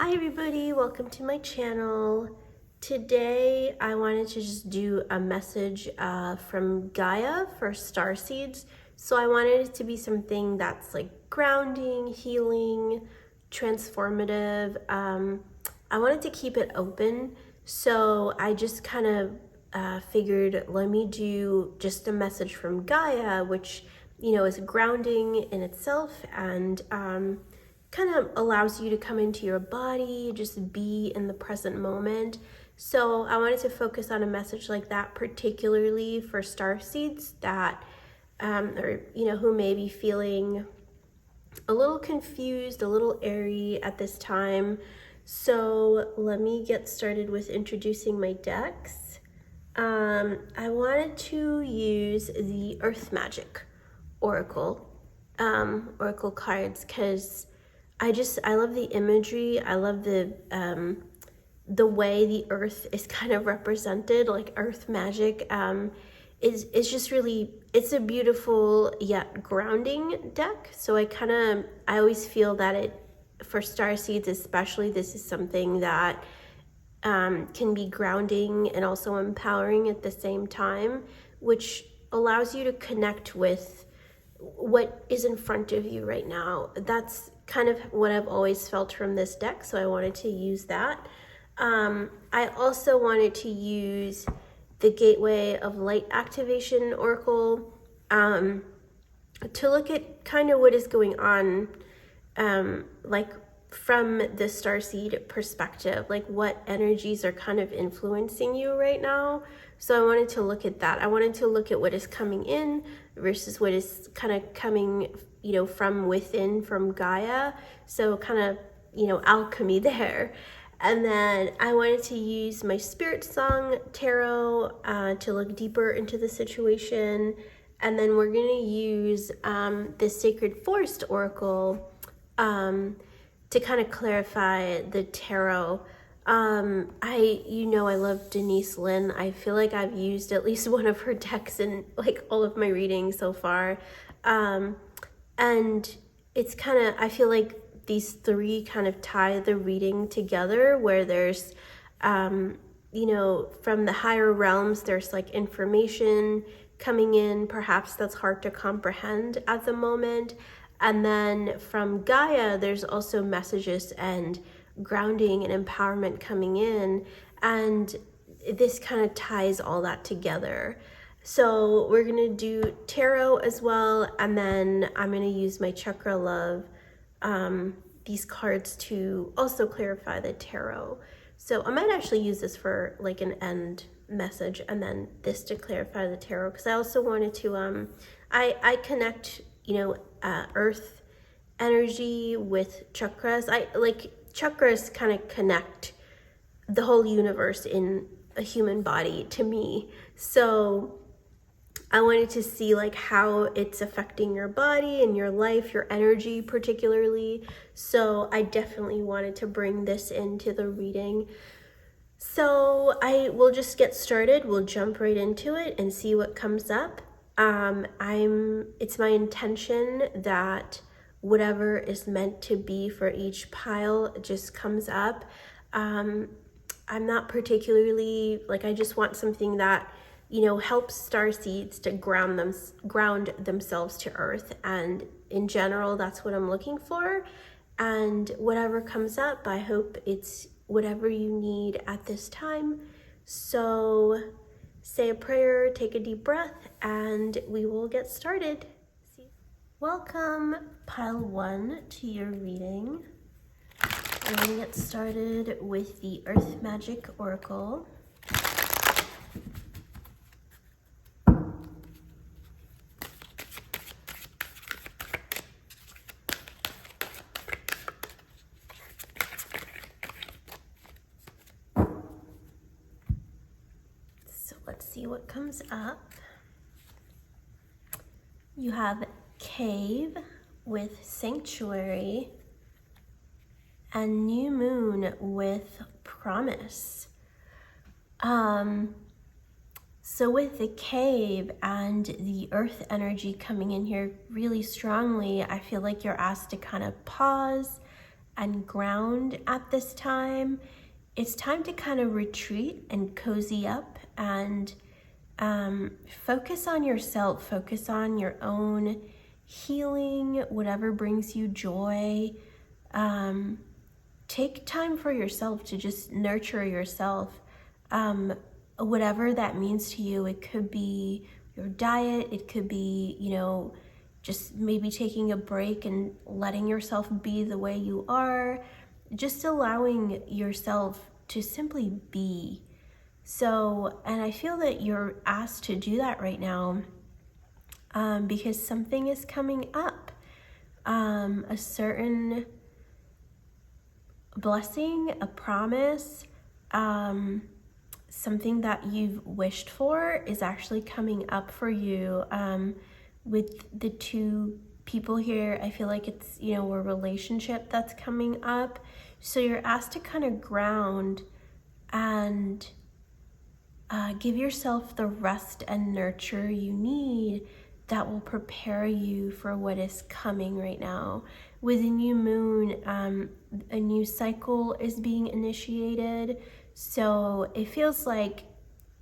Hi everybody, welcome to my channel. Today I wanted to just do a message from Gaia for Starseeds. So I wanted it to be something that's like grounding, healing, transformative. I wanted to keep it open, so I just kind of figured let me do just a message from Gaia, which is grounding in itself and kind of allows you to come into your body, just be in the present moment. So I wanted to focus on a message like that, particularly for starseeds that, who may be feeling a little confused, a little airy at this time. So let me get started with introducing my decks. I wanted to use the Earth Magic Oracle cards because I love the imagery. I love the way the earth is kind of represented, like earth magic is just really, it's a beautiful yet grounding deck. So I always feel that for starseeds especially, this is something that can be grounding and also empowering at the same time, which allows you to connect with what is in front of you right now. That's kind of what I've always felt from this deck, so I wanted to use that. I also wanted to use the Gateway of Light Activation Oracle to look at kind of what is going on, like from the starseed perspective, like what energies are kind of influencing you right now. So I wanted to look at that. I wanted to look at what is coming in versus what is kind of coming, from within, from Gaia. So kind of, alchemy there. And then I wanted to use my Spirit Song Tarot to look deeper into the situation. And then we're going to use the Sacred Forest Oracle to kind of clarify the tarot. I love Denise Linn. I feel like I've used at least one of her decks in like all of my readings so far. And it's kind of, I feel like these three kind of tie the reading together, where there's, from the higher realms, there's like information coming in, perhaps that's hard to comprehend at the moment. And then from Gaia, there's also messages and grounding and empowerment coming in, and this kind of ties all that together. So we're gonna do tarot as well, and then I'm gonna use my Chakra Love, these cards to also clarify the tarot. So I might actually use this for like an end message, and then this to clarify the tarot, because I also wanted to, I connect, earth energy with chakras. Chakras kind of connect the whole universe in a human body to me. So I wanted to see like how it's affecting your body and your life, your energy particularly. So I definitely wanted to bring this into the reading. So I will just get started. We'll jump right into it and see what comes up. It's my intention that whatever is meant to be for each pile just comes up. I'm not particularly, I just want something that, helps starseeds to ground themselves to earth. And in general, that's what I'm looking for. And whatever comes up, I hope it's whatever you need at this time. So say a prayer, take a deep breath, and we will get started. Welcome, pile 1, to your reading. We're going to get started with the Earth Magic Oracle. So let's see what comes up. You have Cave with Sanctuary, and New Moon with Promise. So with the Cave and the earth energy coming in here really strongly, I feel like you're asked to kind of pause and ground at this time. It's time to kind of retreat and cozy up and focus on yourself, focus on your own healing, whatever brings you joy. Take time for yourself to just nurture yourself, whatever that means to you. It could be your diet, it could be, you know, just maybe taking a break and letting yourself be the way you are, just allowing yourself to simply be. So, and I feel that you're asked to do that right now, because something is coming up, a certain blessing, a promise, something that you've wished for is actually coming up for you. With the two people here, I feel like it's, you know, a relationship that's coming up. So you're asked to kind of ground and give yourself the rest and nurture you need that will prepare you for what is coming right now. With a new moon, a new cycle is being initiated. So it feels like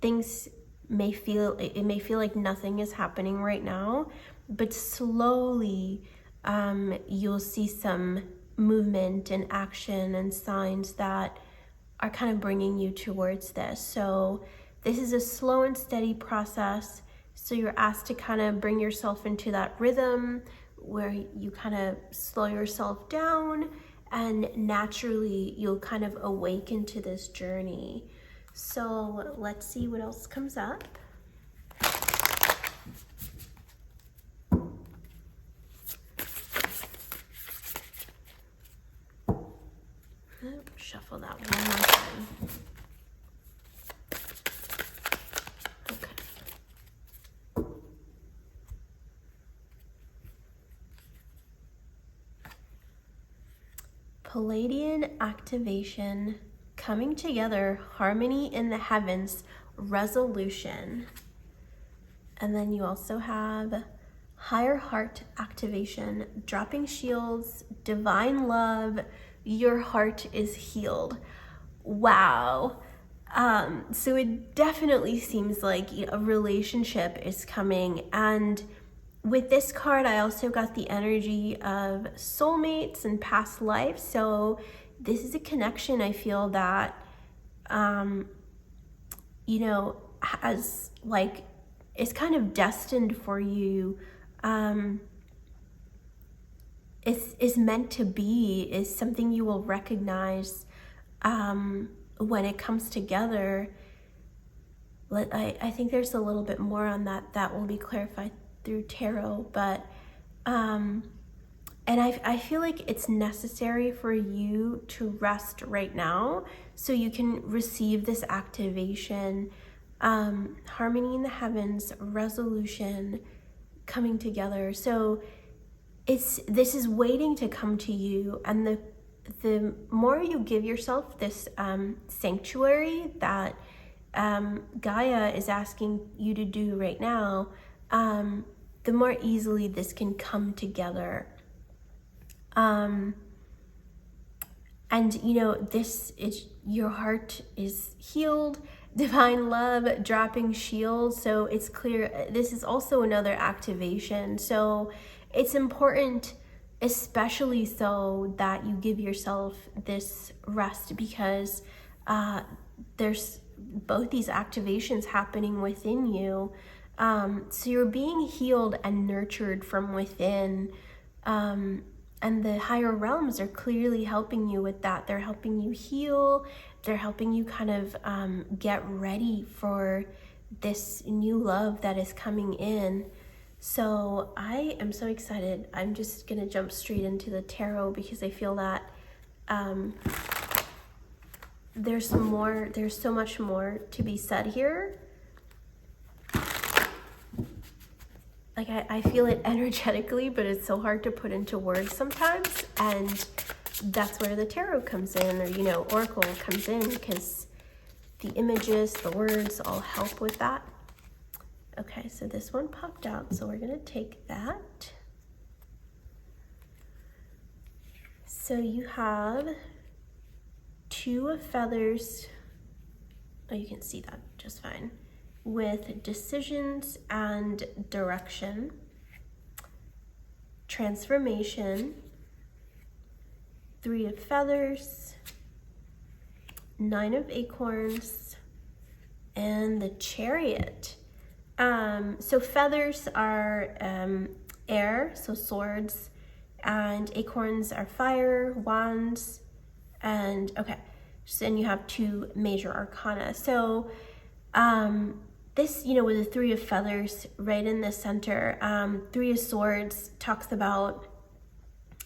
things may feel like nothing is happening right now, but slowly you'll see some movement and action and signs that are kind of bringing you towards this. So this is a slow and steady process. So you're asked to kind of bring yourself into that rhythm where you kind of slow yourself down, and naturally you'll kind of awaken to this journey. So let's see what else comes up. Shuffle that one more time. Okay. Palladian activation, coming together, harmony in the heavens, resolution. And then you also have higher heart activation, dropping shields, divine love, your heart is healed. Wow. So it definitely seems like a relationship is coming. And with this card, I also got the energy of soulmates and past lives. So this is a connection I feel that, you know, has like, is kind of destined for you. Is meant to be, is something you will recognize when it comes together. I think there's a little bit more on that will be clarified through tarot, but and I feel like it's necessary for you to rest right now so you can receive this activation, harmony in the heavens, resolution, coming together. So this is waiting to come to you, and the more you give yourself this sanctuary that Gaia is asking you to do right now, the more easily this can come together. And you know, this is, your heart is healed, divine love, dropping shields. So it's clear this is also another activation. So it's important, especially so, that you give yourself this rest, because there's both these activations happening within you. So you're being healed and nurtured from within. And the higher realms are clearly helping you with that. They're helping you heal. They're helping you kind of get ready for this new love that is coming in. So I am so excited. I'm just gonna jump straight into the tarot because I feel that there's so much more to be said here. Like I feel it energetically, but it's so hard to put into words sometimes. And that's where the tarot comes in, or, you know, oracle comes in, because the images, the words all help with that. Okay, so this one popped out, so we're gonna take that. So So you have 2 of feathers. Oh, you can see that just fine. With decisions and direction, transformation, 3 of feathers, 9 of acorns, and the Chariot. So feathers are air, so swords, and acorns are fire, wands, and okay. So then you have 2 major arcana. So this, you know, with the 3 of feathers right in the center, 3 of swords talks about,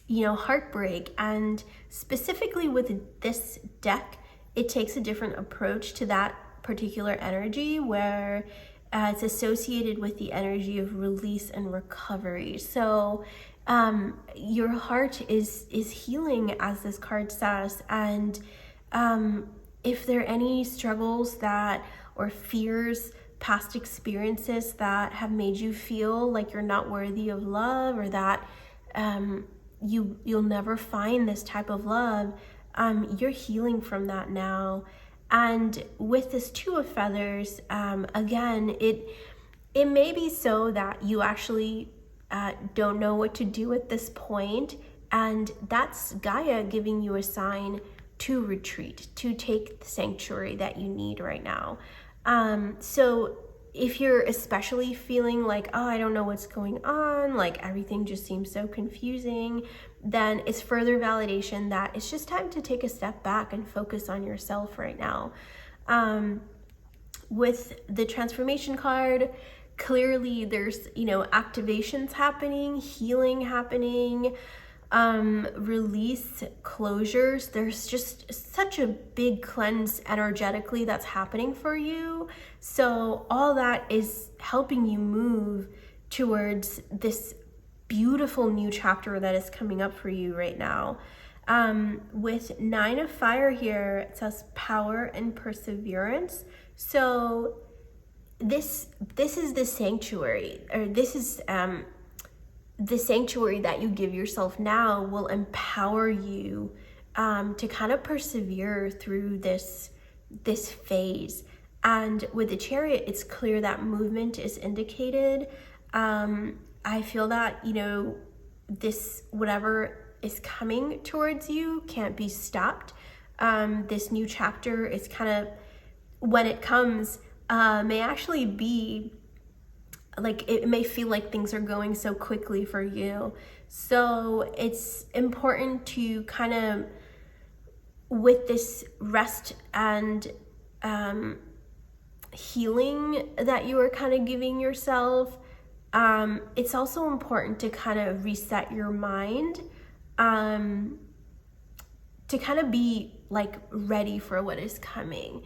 you know, heartbreak, and specifically with this deck, it takes a different approach to that particular energy where it's associated with the energy of release and recovery. So your heart is healing, as this card says, and if there are any struggles that or fears, past experiences that have made you feel like you're not worthy of love, or that you'll never find this type of love, you're healing from that now. And with this 2 of feathers, again, it may be so that you actually don't know what to do at this point, and that's Gaia giving you a sign to retreat, to take the sanctuary that you need right now. So if you're especially feeling like, oh, I don't know what's going on, like everything just seems so confusing, then it's further validation that it's just time to take a step back and focus on yourself right now. With the transformation card, clearly there's, you know, activations happening, healing happening, release, closures. There's just such a big cleanse energetically that's happening for you. So all that is helping you move towards this beautiful new chapter that is coming up for you right now. With 9 of fire here, it says power and perseverance. So this is the sanctuary, or this is the sanctuary that you give yourself now will empower you to kind of persevere through this phase. And with the Chariot, it's clear that movement is indicated. I feel that, you know, this, whatever is coming towards you can't be stopped. This new chapter is kind of, when it comes, may actually be like, it may feel like things are going so quickly for you. So it's important to kind of, with this rest and healing that you are kind of giving yourself, it's also important to kind of reset your mind, to kind of be like ready for what is coming.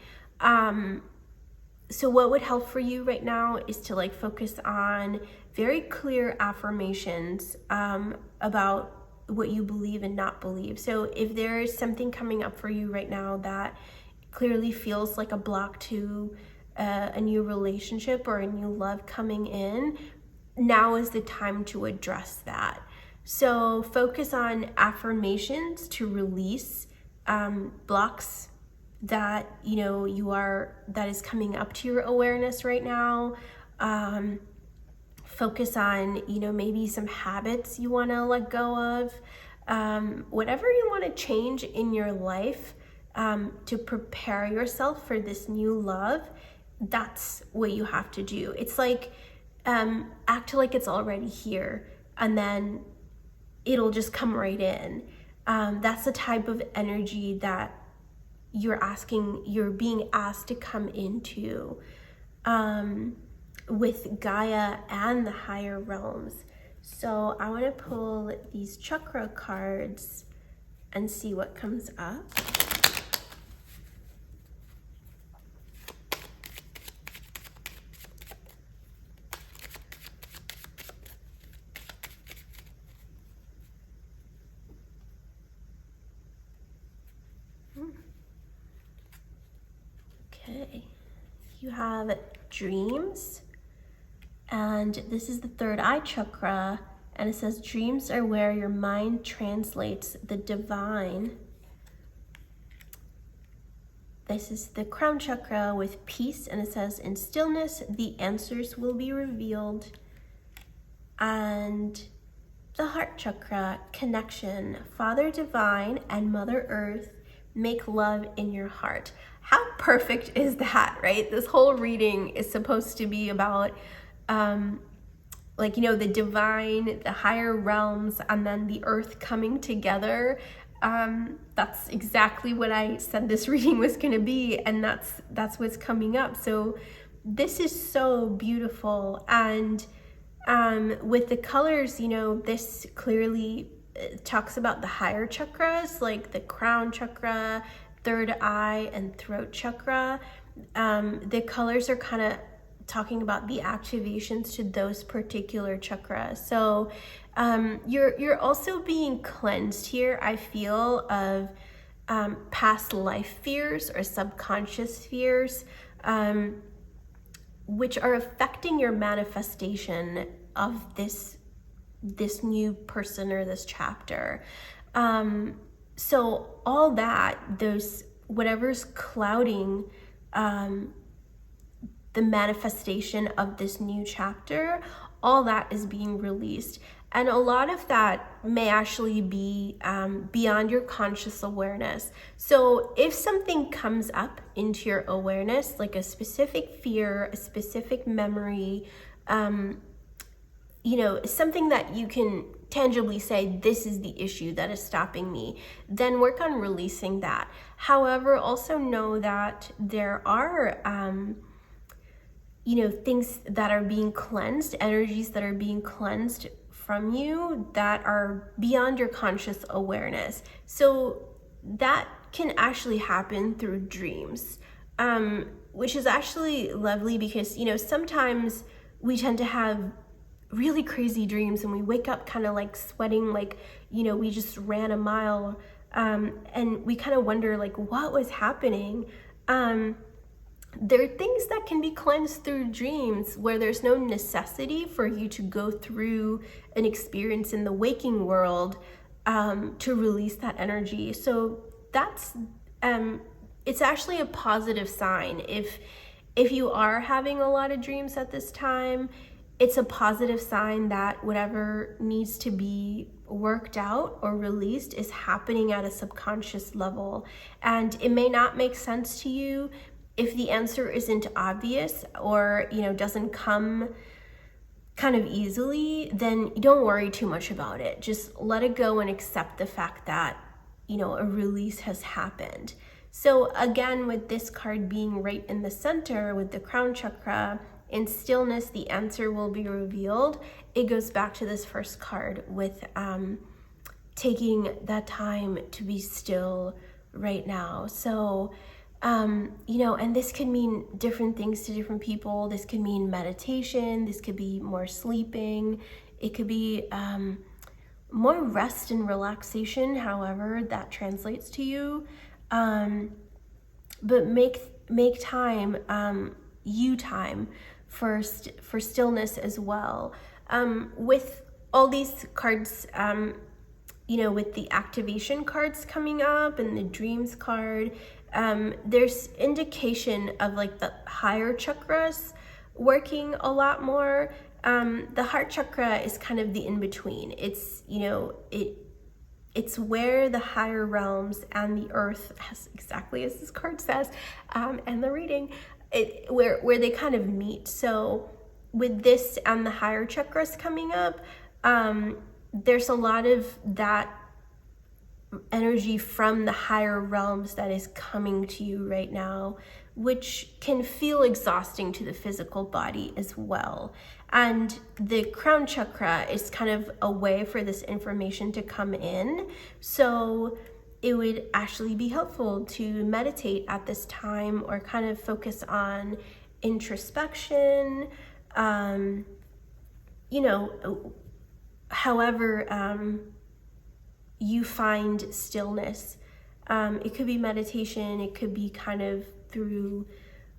So what would help for you right now is to like focus on very clear affirmations about what you believe and not believe. So if there is something coming up for you right now that clearly feels like a block to a new relationship or a new love coming in, now is the time to address that. So focus on affirmations to release blocks that, you know, that is coming up to your awareness right now. Focus on, you know, maybe some habits you want to let go of, whatever you want to change in your life to prepare yourself for this new love. That's what you have to do. It's like act like it's already here, and then it'll just come right in. That's the type of energy that you're being asked to come into with Gaia and the higher realms. So I want to pull these chakra cards and see what comes up. Okay, you have dreams, and this is the third eye chakra, And it says, dreams are where your mind translates the divine. This is the crown chakra with peace, and it says, in stillness, the answers will be revealed. And the heart chakra, connection, Father Divine and Mother Earth, make love in your heart. How perfect is that, right? This whole reading is supposed to be about, like, you know, the divine, the higher realms, and then the earth coming together. That's exactly what I said this reading was going to be, and that's what's coming up. So this is so beautiful. And with the colors, you know, this clearly talks about the higher chakras, like the crown chakra, third eye, and throat chakra. The colors are kind of talking about the activations to those particular chakras. So you're also being cleansed here, I feel, of past life fears or subconscious fears, which are affecting your manifestation of this new person or this chapter. So all that, whatever's clouding the manifestation of this new chapter, all that is being released. And a lot of that may actually be beyond your conscious awareness. So if something comes up into your awareness, like a specific fear, a specific memory, you know, something that you can tangibly say, this is the issue that is stopping me, then work on releasing that. However, also know that there are, you know, things that are being cleansed, energies that are being cleansed from you that are beyond your conscious awareness. So that can actually happen through dreams, which is actually lovely because, you know, sometimes we tend to have really crazy dreams and we wake up kind of like sweating, like, you know, we just ran a mile, and we kind of wonder like what was happening. There are things that can be cleansed through dreams where there's no necessity for you to go through an experience in the waking world to release that energy. So that's it's actually a positive sign. If you are having a lot of dreams at this time, it's a positive sign that whatever needs to be worked out or released is happening at a subconscious level. And it may not make sense to you. If the answer isn't obvious or, you know, doesn't come kind of easily, then don't worry too much about it. Just let it go and accept the fact that, you know, a release has happened. So again, with this card being right in the center with the crown chakra, in stillness, the answer will be revealed. It goes back to this first card with taking that time to be still right now. So, you know, and this could mean different things to different people. This could mean meditation. This could be more sleeping. It could be more rest and relaxation, however that translates to you. But make time, time for stillness as well. With all these cards, you know, with the activation cards coming up and the dreams card, there's indication of like the higher chakras working a lot more. The heart chakra is kind of the in-between. It's, you know, it's where the higher realms and the earth, exactly as this card says, and the reading, where they kind of meet. So with this and the higher chakras coming up, there's a lot of that energy from the higher realms that is coming to you right now, which can feel exhausting to the physical body as well. And the crown chakra is kind of a way for this information to come in. So it would actually be helpful to meditate at this time or kind of focus on introspection, you know, however you find stillness. It could be meditation, it could be kind of through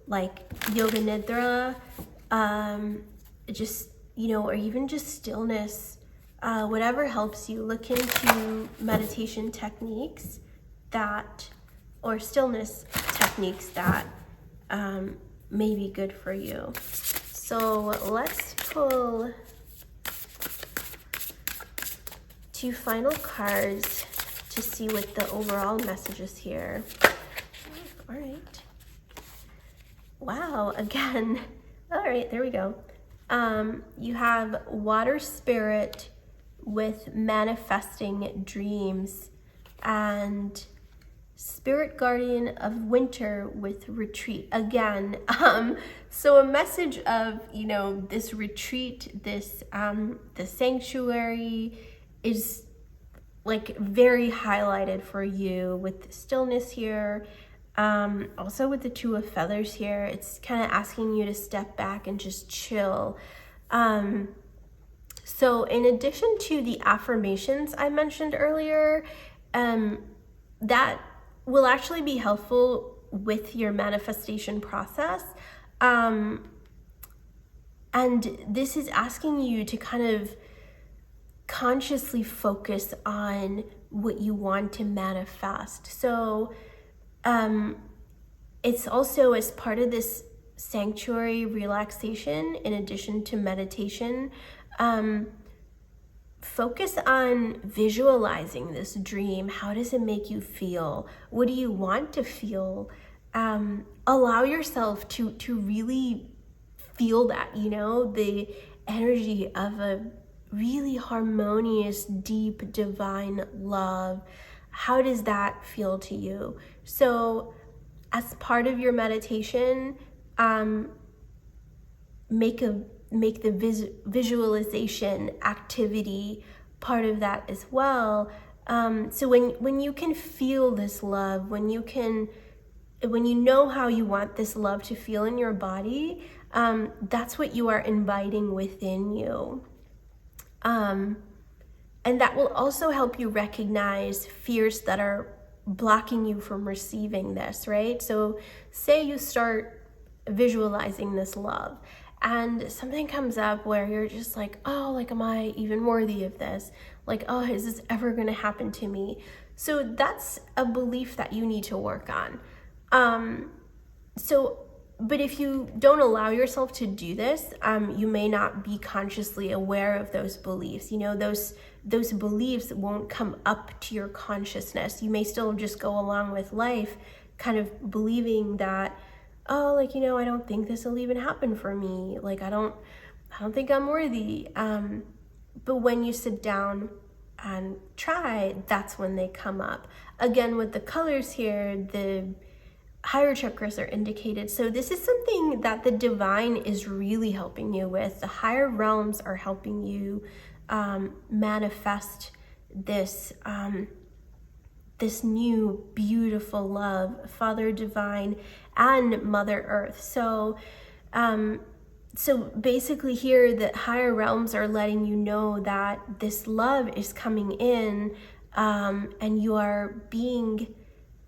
like yoga nidra, just, you know, or even just stillness, whatever helps you. Look into meditation techniques or stillness techniques that may be good for you. So let's pull 2 final cards to see what the overall message is here. All right. Wow, again. All right, there we go. You have water spirit with manifesting dreams, and spirit guardian of winter with retreat. Again, so a message of, this retreat, this the sanctuary is like very highlighted for you with stillness here. Also with the 2 of feathers here, it's kind of asking you to step back and just chill. So in addition to the affirmations I mentioned earlier, that will actually be helpful with your manifestation process. And this is asking you to kind of consciously focus on what you want to manifest. So it's also as part of this sanctuary relaxation, in addition to meditation, focus on visualizing this dream. How does it make you feel? What do you want to feel? Allow yourself to really feel that, the energy of a really harmonious, deep, divine love. How does that feel to you? So as part of your meditation, make the visualization activity part of that as well. So when you can feel this love, when you know how you want this love to feel in your body, that's what you are inviting within you. And that will also help you recognize fears that are blocking you from receiving this, right? So say you start visualizing this love and something comes up where you're just like, oh, like, am I even worthy of this? Like, oh, is this ever going to happen to me? So that's a belief that you need to work on. But if you don't allow yourself to do this, you may not be consciously aware of those beliefs. Those beliefs won't come up to your consciousness. You may still just go along with life kind of believing that, oh, like, I don't think this will even happen for me. Like, I don't think I'm worthy. But when you sit down and try, that's when they come up. Again, with the colors here, the higher chakras are indicated. So this is something that the divine is really helping you with. The higher realms are helping you manifest this this new beautiful love, Father Divine and Mother Earth. So basically here, the higher realms are letting you know that this love is coming in, and you are being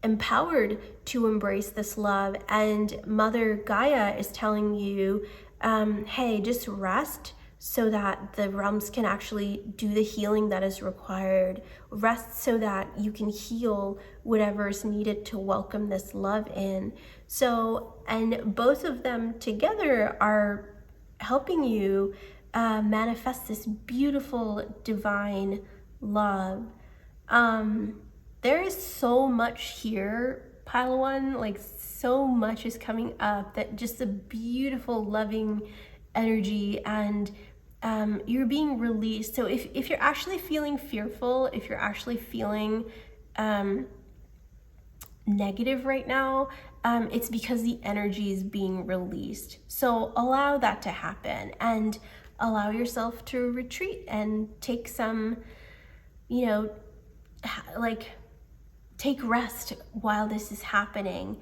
empowered to embrace this love. And Mother Gaia is telling you, hey, just rest so that the realms can actually do the healing that is required. Rest so that you can heal whatever is needed to welcome this love in. So, and both of them together are helping you manifest this beautiful divine love. There is so much here, Pile One, like so much is coming up, that just a beautiful, loving energy, and you're being released. So if you're actually feeling fearful, if you're actually feeling negative right now, it's because the energy is being released. So allow that to happen and allow yourself to retreat and take some, take rest while this is happening.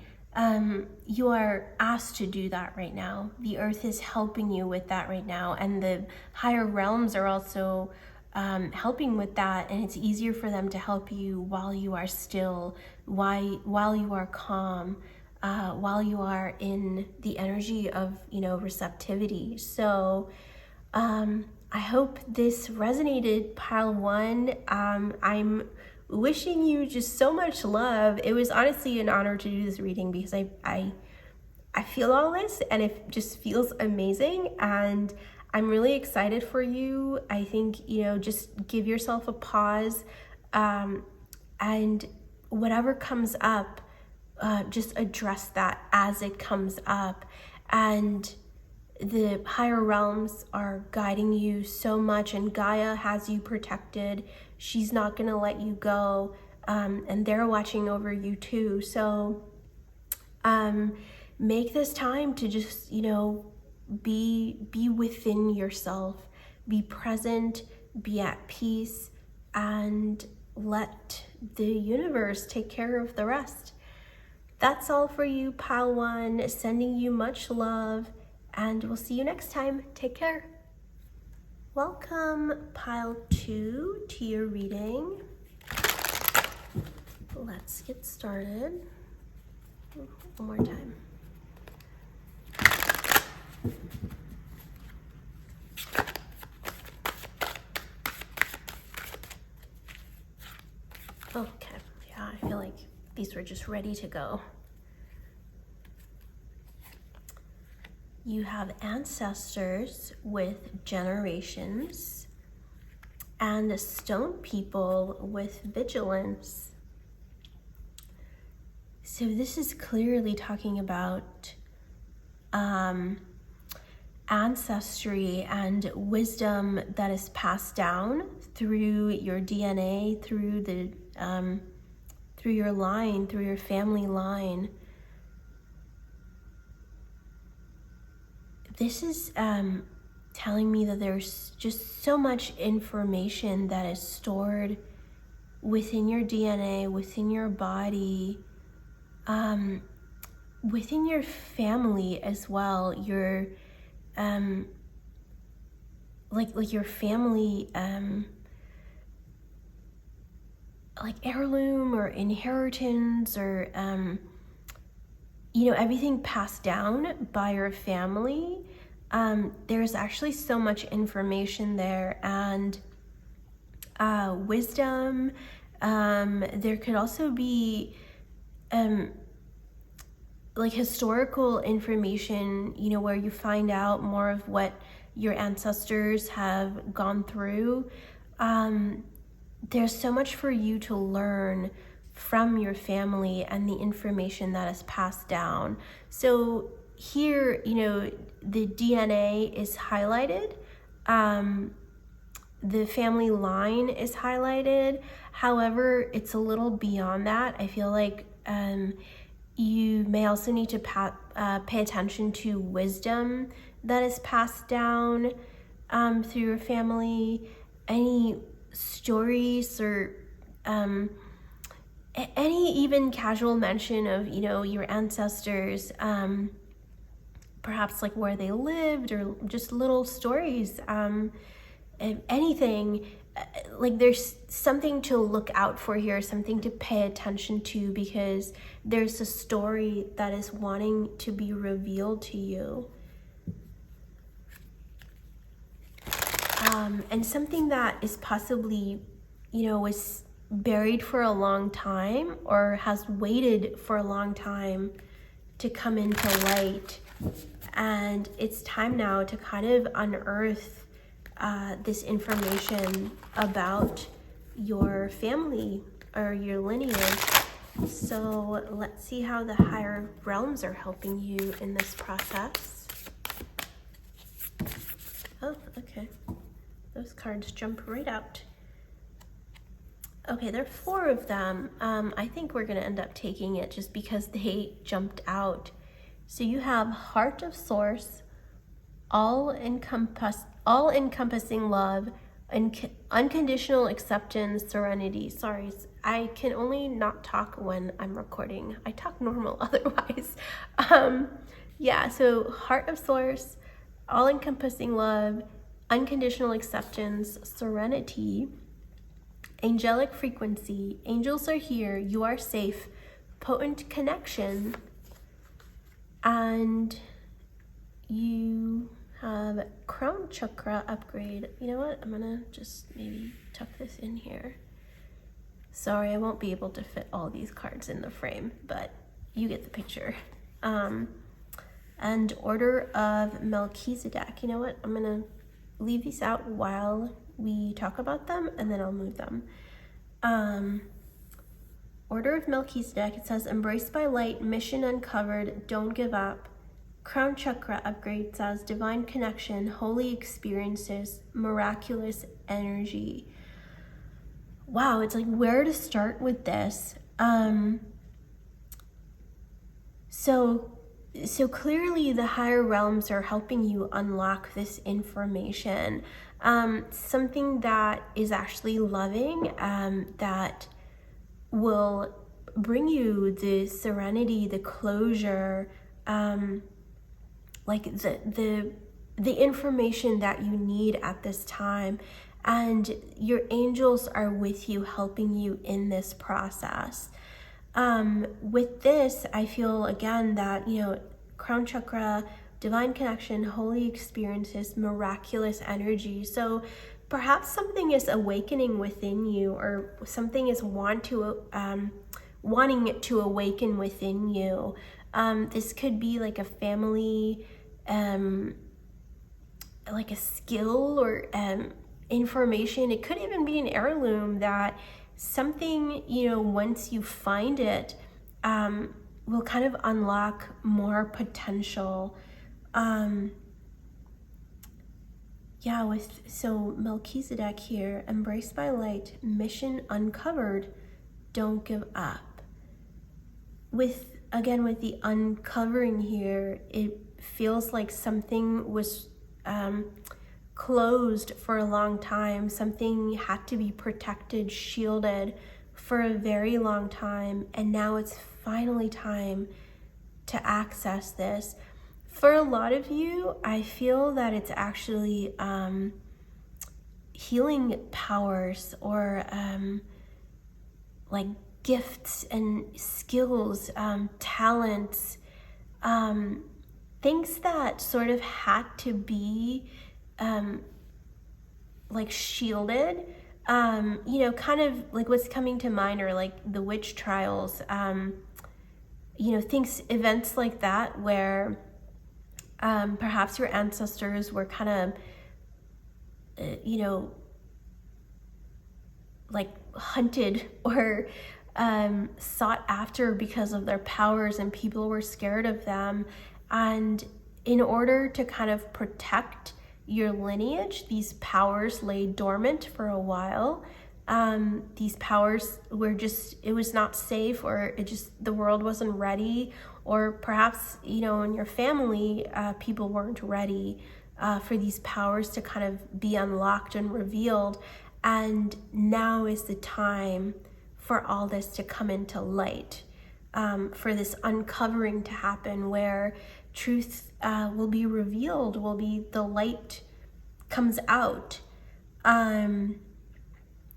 You are asked to do that right now. The earth is helping you with that right now, and the higher realms are also helping with that, and it's easier for them to help you while you are still, while you are calm, while you are in the energy of receptivity. So I hope this resonated, pile one. I'm wishing you just so much love. It was honestly an honor to do this reading because I feel all this and it just feels amazing, and I'm really excited for you. I think, you know, just give yourself a pause, and whatever comes up, just address that as it comes up. And the higher realms are guiding you so much, and Gaia has you protected. She's not gonna let you go, and they're watching over you too. So make this time to just, you know, be within yourself, be present, be at peace, and let the universe take care of the rest. That's all for you, pile one. Sending you much love, and we'll see you next time. Take care. Welcome, pile two, to your reading. Let's get started. One more time. Okay, yeah, I feel like these were just ready to go. You have ancestors with generations and stone people with vigilance. So this is clearly talking about ancestry and wisdom that is passed down through your DNA, through the through your line, through your family line. This is telling me that there's just so much information that is stored within your DNA, within your body, within your family as well. Your like your family like heirloom or inheritance, or you know, everything passed down by your family. There's actually so much information there, and wisdom. There could also be like historical information, you know, where you find out more of what your ancestors have gone through. There's so much for you to learn from your family and the information that is passed down. So here, you know, the DNA is highlighted. The family line is highlighted. However, it's a little beyond that. I feel like you may also need to pay attention to wisdom that is passed down through your family. Any stories or any even casual mention of, you know, your ancestors, perhaps like where they lived, or just little stories, anything. Like there's something to look out for here, something to pay attention to, because there's a story that is wanting to be revealed to you. And something that is possibly, you know, was buried for a long time, or has waited for a long time to come into light. And it's time now to kind of unearth this information about your family or your lineage. So let's see how the higher realms are helping you in this process. Oh, okay. Those cards jump right out. Okay, there are 4 of them. I think we're gonna end up taking it just because they jumped out. So you have Heart of Source, all-encompassing love, unconditional acceptance, serenity. Sorry, I can only not talk when I'm recording. I talk normal otherwise. Yeah, so Heart of Source, all-encompassing love, unconditional acceptance, serenity, angelic frequency, angels are here, you are safe, potent connection, and you have crown chakra upgrade. You know what? I'm gonna just maybe tuck this in here. Sorry, I won't be able to fit all these cards in the frame, but you get the picture. And Order of Melchizedek. You know what? I'm gonna leave these out while we talk about them, and then I'll move them. Order of Melchizedek, it says, embraced by light, mission uncovered, don't give up. Crown Chakra upgrade says, divine connection, holy experiences, miraculous energy. Wow, it's like where to start with this. So clearly the higher realms are helping you unlock this information. Something that is actually loving, that will bring you the serenity, the closure, like the information that you need at this time. And your angels are with you, helping you in this process. With this, I feel again that, you know, crown chakra, divine connection, holy experiences, miraculous energy. So perhaps something is awakening within you, or something is wanting it to awaken within you. This could be like a family, like a skill or information. It could even be an heirloom that something, you know, once you find it, will kind of unlock more potential. So Melchizedek here, embraced by light, mission uncovered, don't give up. With the uncovering here, it feels like something was closed for a long time. Something had to be protected, shielded for a very long time, and now it's finally time to access this. For a lot of you, I feel that it's actually healing powers, or like gifts and skills, talents, things that sort of had to be like shielded, you know, kind of like what's coming to mind are like the witch trials, you know, events like that where perhaps your ancestors were kind of, you know, like hunted or sought after because of their powers, and people were scared of them. And in order to kind of protect your lineage, these powers lay dormant for a while. These powers were just, it was not safe, or the world wasn't ready, or perhaps, you know, in your family, people weren't ready for these powers to kind of be unlocked and revealed. And now is the time for all this to come into light, for this uncovering to happen, where truth will be revealed, the light comes out.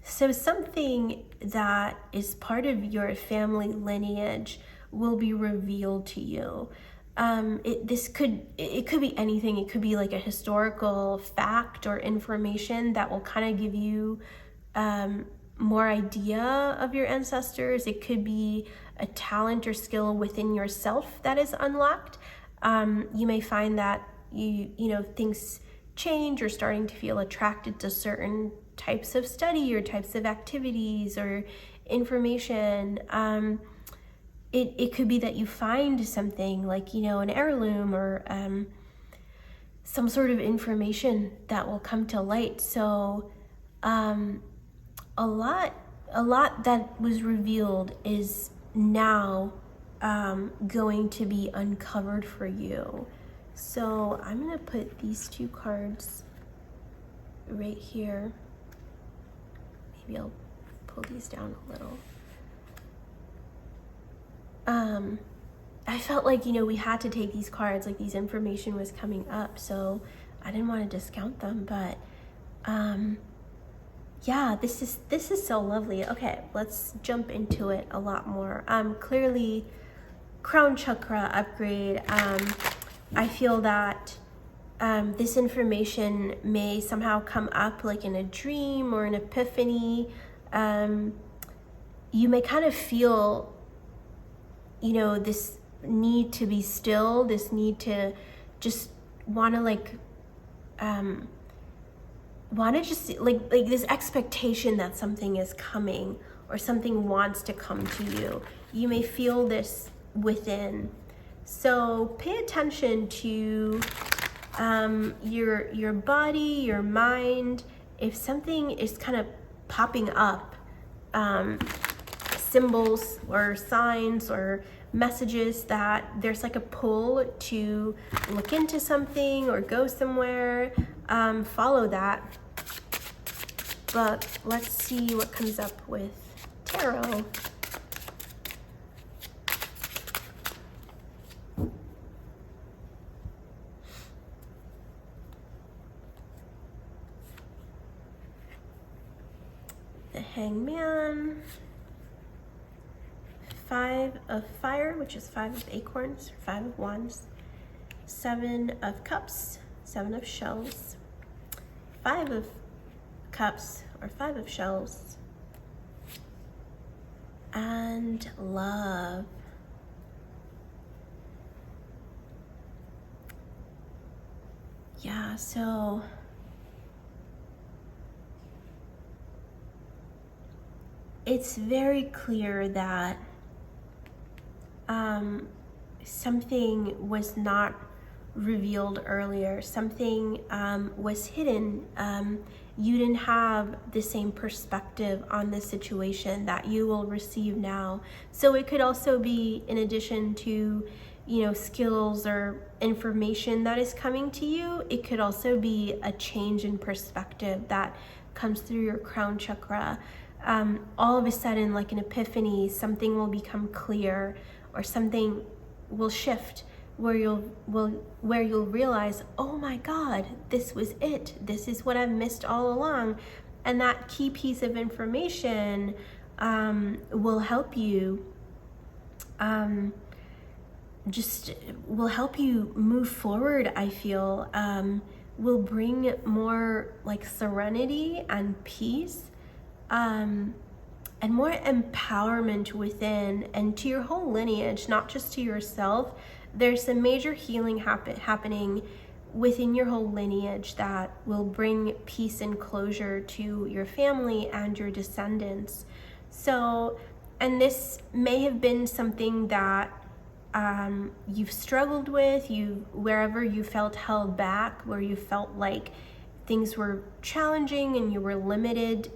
So something that is part of your family lineage will be revealed to you. It could be anything. It could be like a historical fact or information that will kind of give you more idea of your ancestors. It could be a talent or skill within yourself that is unlocked. You may find that you know, things change. You're starting to feel attracted to certain types of study or types of activities or information. It could be that you find something like, you know, an heirloom or some sort of information that will come to light. So a lot that was revealed is now going to be uncovered for you. So I'm gonna put these two cards right here. Maybe I'll pull these down a little. I felt like, you know, we had to take these cards, like these information was coming up, so I didn't want to discount them, but yeah, this is so lovely. Okay, let's jump into it a lot more. Clearly crown chakra upgrade. I feel that this information may somehow come up like in a dream or an epiphany. You may kind of feel, you know, this need to be still, this need to just want to just like this expectation that something is coming or something wants to come to you. You may feel this within. So pay attention to your body, your mind. If something is kind of popping up, symbols or signs or messages that there's like a pull to look into something or go somewhere, follow that. But let's see what comes up with tarot. The Hangman, 5 of fire, which is 5 of acorns, 5 of wands, 7 of cups, 7 of shells, 5 of cups or 5 of shells, and love. Yeah, so it's very clear that something was not revealed earlier. Something was hidden. You didn't have the same perspective on this situation that you will receive now. So it could also be, in addition to, you know, skills or information that is coming to you, it could also be a change in perspective that comes through your crown chakra. All of a sudden, like an epiphany, something will become clear, or something will shift where you'll realize, oh my God, this was it. This is what I've missed all along. And that key piece of information will help you, will help you move forward, I feel. Will bring more like serenity and peace, and more empowerment within and to your whole lineage, not just to yourself. There's a major healing happening within your whole lineage that will bring peace and closure to your family and your descendants. So, and this may have been something that you've struggled with, wherever you felt held back, where you felt like things were challenging and you were limited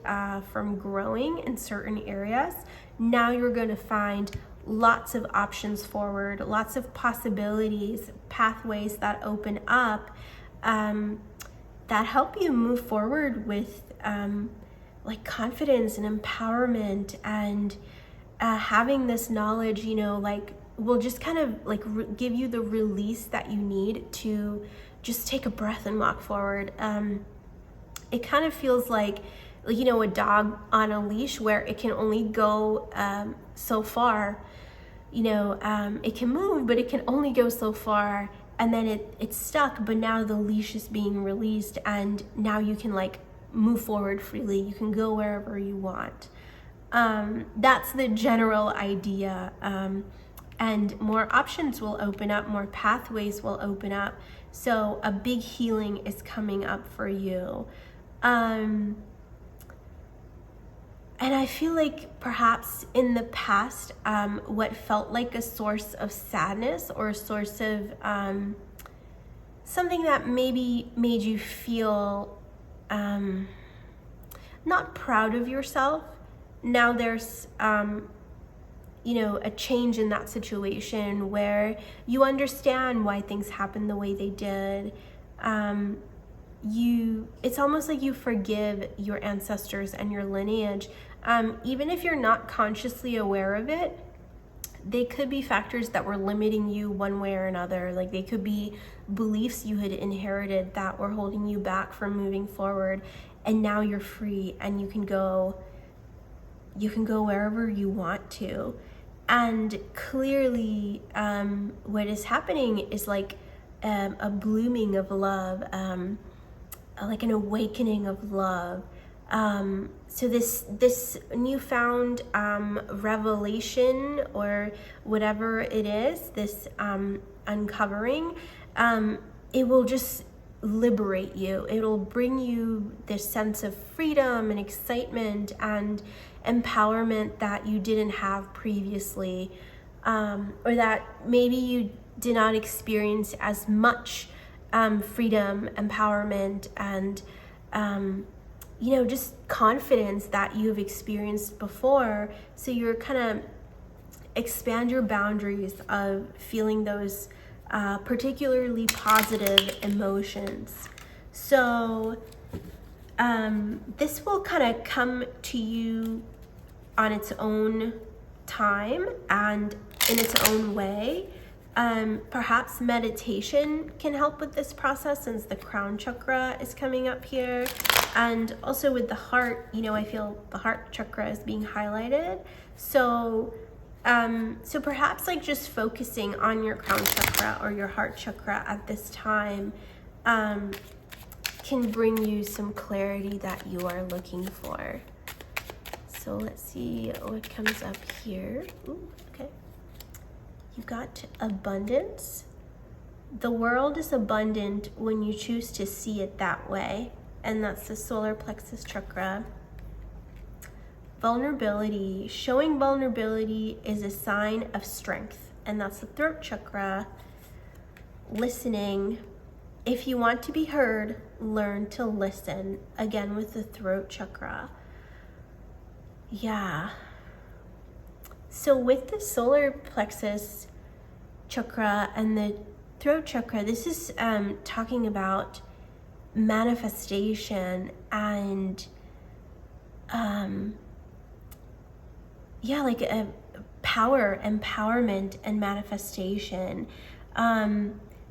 from growing in certain areas. Now you're going to find lots of options forward, lots of possibilities, pathways that open up, that help you move forward with like confidence and empowerment, and having this knowledge, you know, like will just kind of like give you the release that you need to just take a breath and walk forward. It kind of feels like, you know, a dog on a leash where it can only go so far. You know, it can move, but it can only go so far, and then it's stuck, but now the leash is being released, and now you can like move forward freely. You can go wherever you want. That's the general idea. And more options will open up, more pathways will open up. So a big healing is coming up for you. And I feel like perhaps in the past, what felt like a source of sadness or a source of something that maybe made you feel not proud of yourself, now there's you know, a change in that situation where you understand why things happened the way they did. It's almost like you forgive your ancestors and your lineage. Even if you're not consciously aware of it, they could be factors that were limiting you one way or another. Like they could be beliefs you had inherited that were holding you back from moving forward, and now you're free and you can go wherever you want to. And clearly, what is happening is like a blooming of love, like an awakening of love. So this newfound revelation, or whatever it is, this uncovering, it will just liberate you. It'll bring you this sense of freedom and excitement and empowerment that you didn't have previously, or that maybe you did not experience as much freedom, empowerment, and just confidence that you've experienced before. So you're kind of expand your boundaries of feeling those particularly positive emotions. So this will kind of come to you on its own time and in its own way. Perhaps meditation can help with this process, since the crown chakra is coming up here. And also with the heart, I feel the heart chakra is being highlighted. So perhaps like just focusing on your crown chakra or your heart chakra at this time can bring you some clarity that you are looking for. So let's see what comes up here. Ooh, okay. You got abundance. The world is abundant when you choose to see it that way. And that's the solar plexus chakra. Vulnerability. Showing vulnerability is a sign of strength. And that's the throat chakra. Listening. If you want to be heard, learn to listen. Again, with the throat chakra. Yeah. So with the solar plexus chakra and the throat chakra, this is talking about manifestation and like a power, empowerment, and manifestation.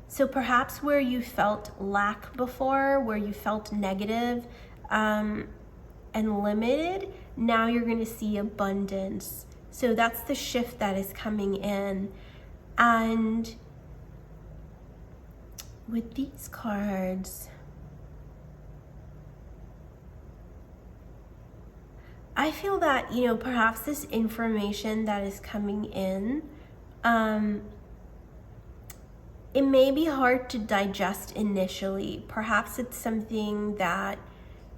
So perhaps where you felt lack before, where you felt negative and limited, now you're going to see abundance. So that's the shift that is coming in. And with these cards, I feel that, perhaps this information that is coming in, it may be hard to digest initially. Perhaps it's something that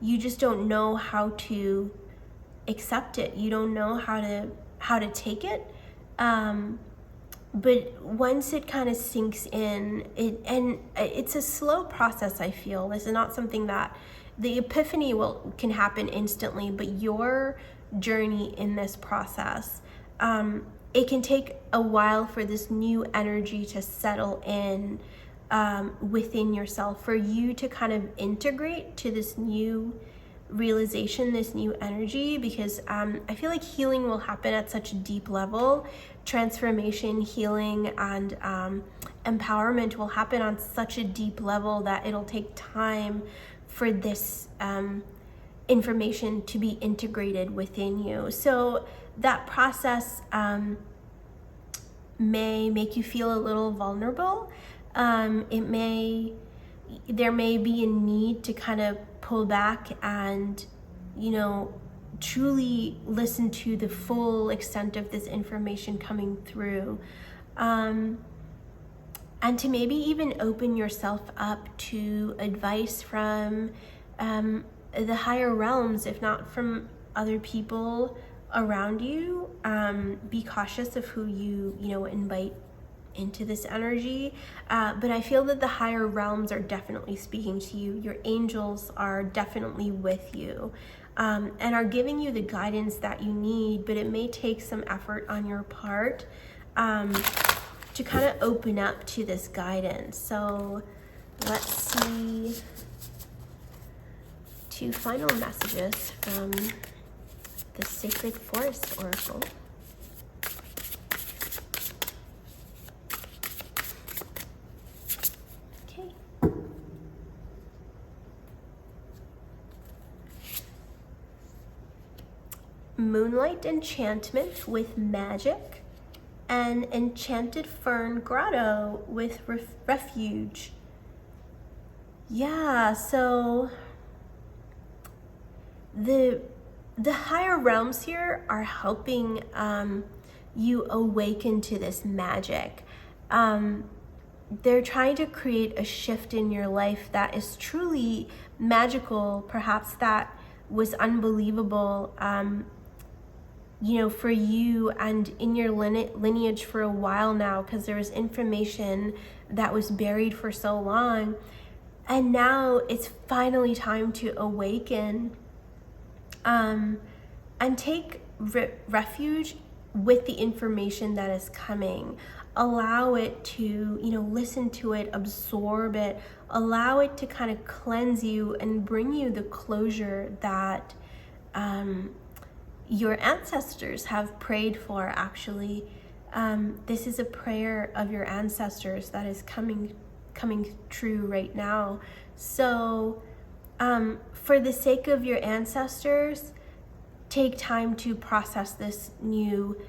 you just don't know how to accept it. You don't know how to take it. But once it kind of sinks in, it's a slow process, I feel. This is not something that the epiphany can happen instantly, but your journey in this process, it can take a while for this new energy to settle in within yourself, for you to kind of integrate to this new realization, this new energy, because I feel like healing will happen at such a deep level. Transformation, healing, and empowerment will happen on such a deep level that it'll take time for this information to be integrated within you. So that process may make you feel a little vulnerable. There may be a need to kind of pull back and, truly listen to the full extent of this information coming through. And to maybe even open yourself up to advice from the higher realms, if not from other people around you. Be cautious of who you invite into this energy, but I feel that the higher realms are definitely speaking to you. Your angels are definitely with you, and are giving you the guidance that you need, but it may take some effort on your part to kind of open up to this guidance. So let's see 2 final messages from the Sacred Forest Oracle. Okay. Moonlight enchantment with magic an enchanted fern grotto with refuge. Yeah, so the higher realms here are helping you awaken to this magic. They're trying to create a shift in your life that is truly magical, perhaps that was unbelievable, for you and in your lineage for a while now, because there was information that was buried for so long. And now it's finally time to awaken and take refuge with the information that is coming. Allow it to, listen to it, absorb it, allow it to kind of cleanse you and bring you the closure that your ancestors have prayed for, actually. This is a prayer of your ancestors that is coming true right now. So for the sake of your ancestors, take time to process this new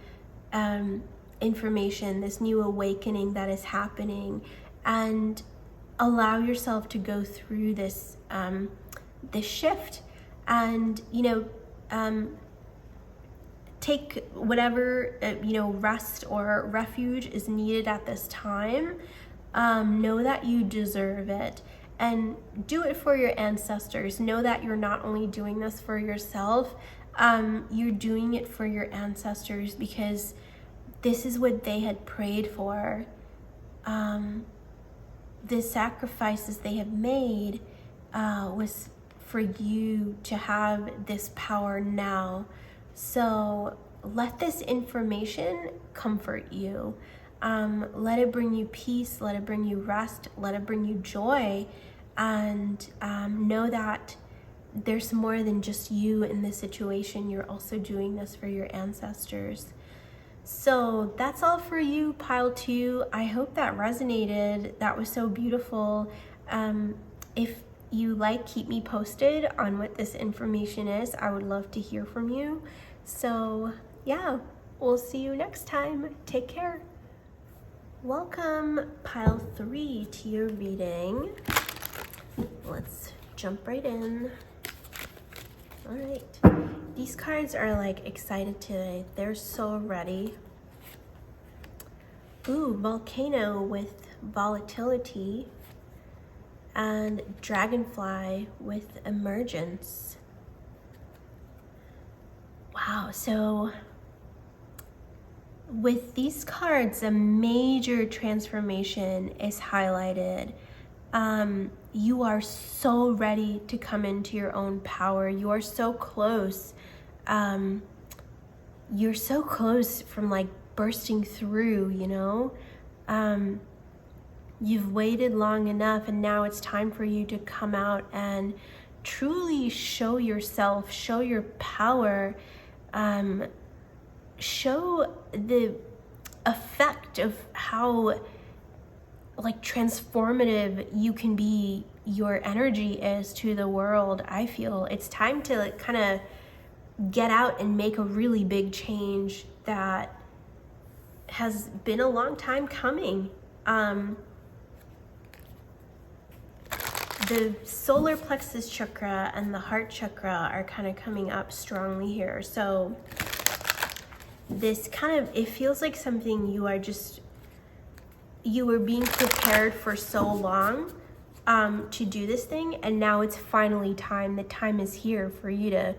information, this new awakening that is happening, and allow yourself to go through this this shift, and take whatever rest or refuge is needed at this time. Know that you deserve it, and do it for your ancestors. Know that you're not only doing this for yourself, you're doing it for your ancestors, because this is what they had prayed for. The sacrifices they have made was for you to have this power now. So let this information comfort you. Let it bring you peace, let it bring you rest, let it bring you joy, and know that there's more than just you in this situation. You're also doing this for your ancestors. So that's all for you, pile 2. I hope that resonated. That was so beautiful. If you keep me posted on what this information is. I would love to hear from you. So yeah, we'll see you next time. Take care. Welcome, pile 3, to your reading. Let's jump right in. All right. These cards are excited today. They're so ready. Ooh, volcano with volatility, and dragonfly with emergence. Wow, so with these cards, a major transformation is highlighted. You are so ready to come into your own power. You are so close. You're so close from bursting through, You've waited long enough, and now it's time for you to come out and truly show yourself, show your power, show the effect of how transformative you can be, your energy is to the world. I feel it's time to kind of get out and make a really big change that has been a long time coming. The solar plexus chakra and the heart chakra are kind of coming up strongly here. So this it feels like something you were being prepared for so long to do this thing, and now it's finally time. The time is here for you to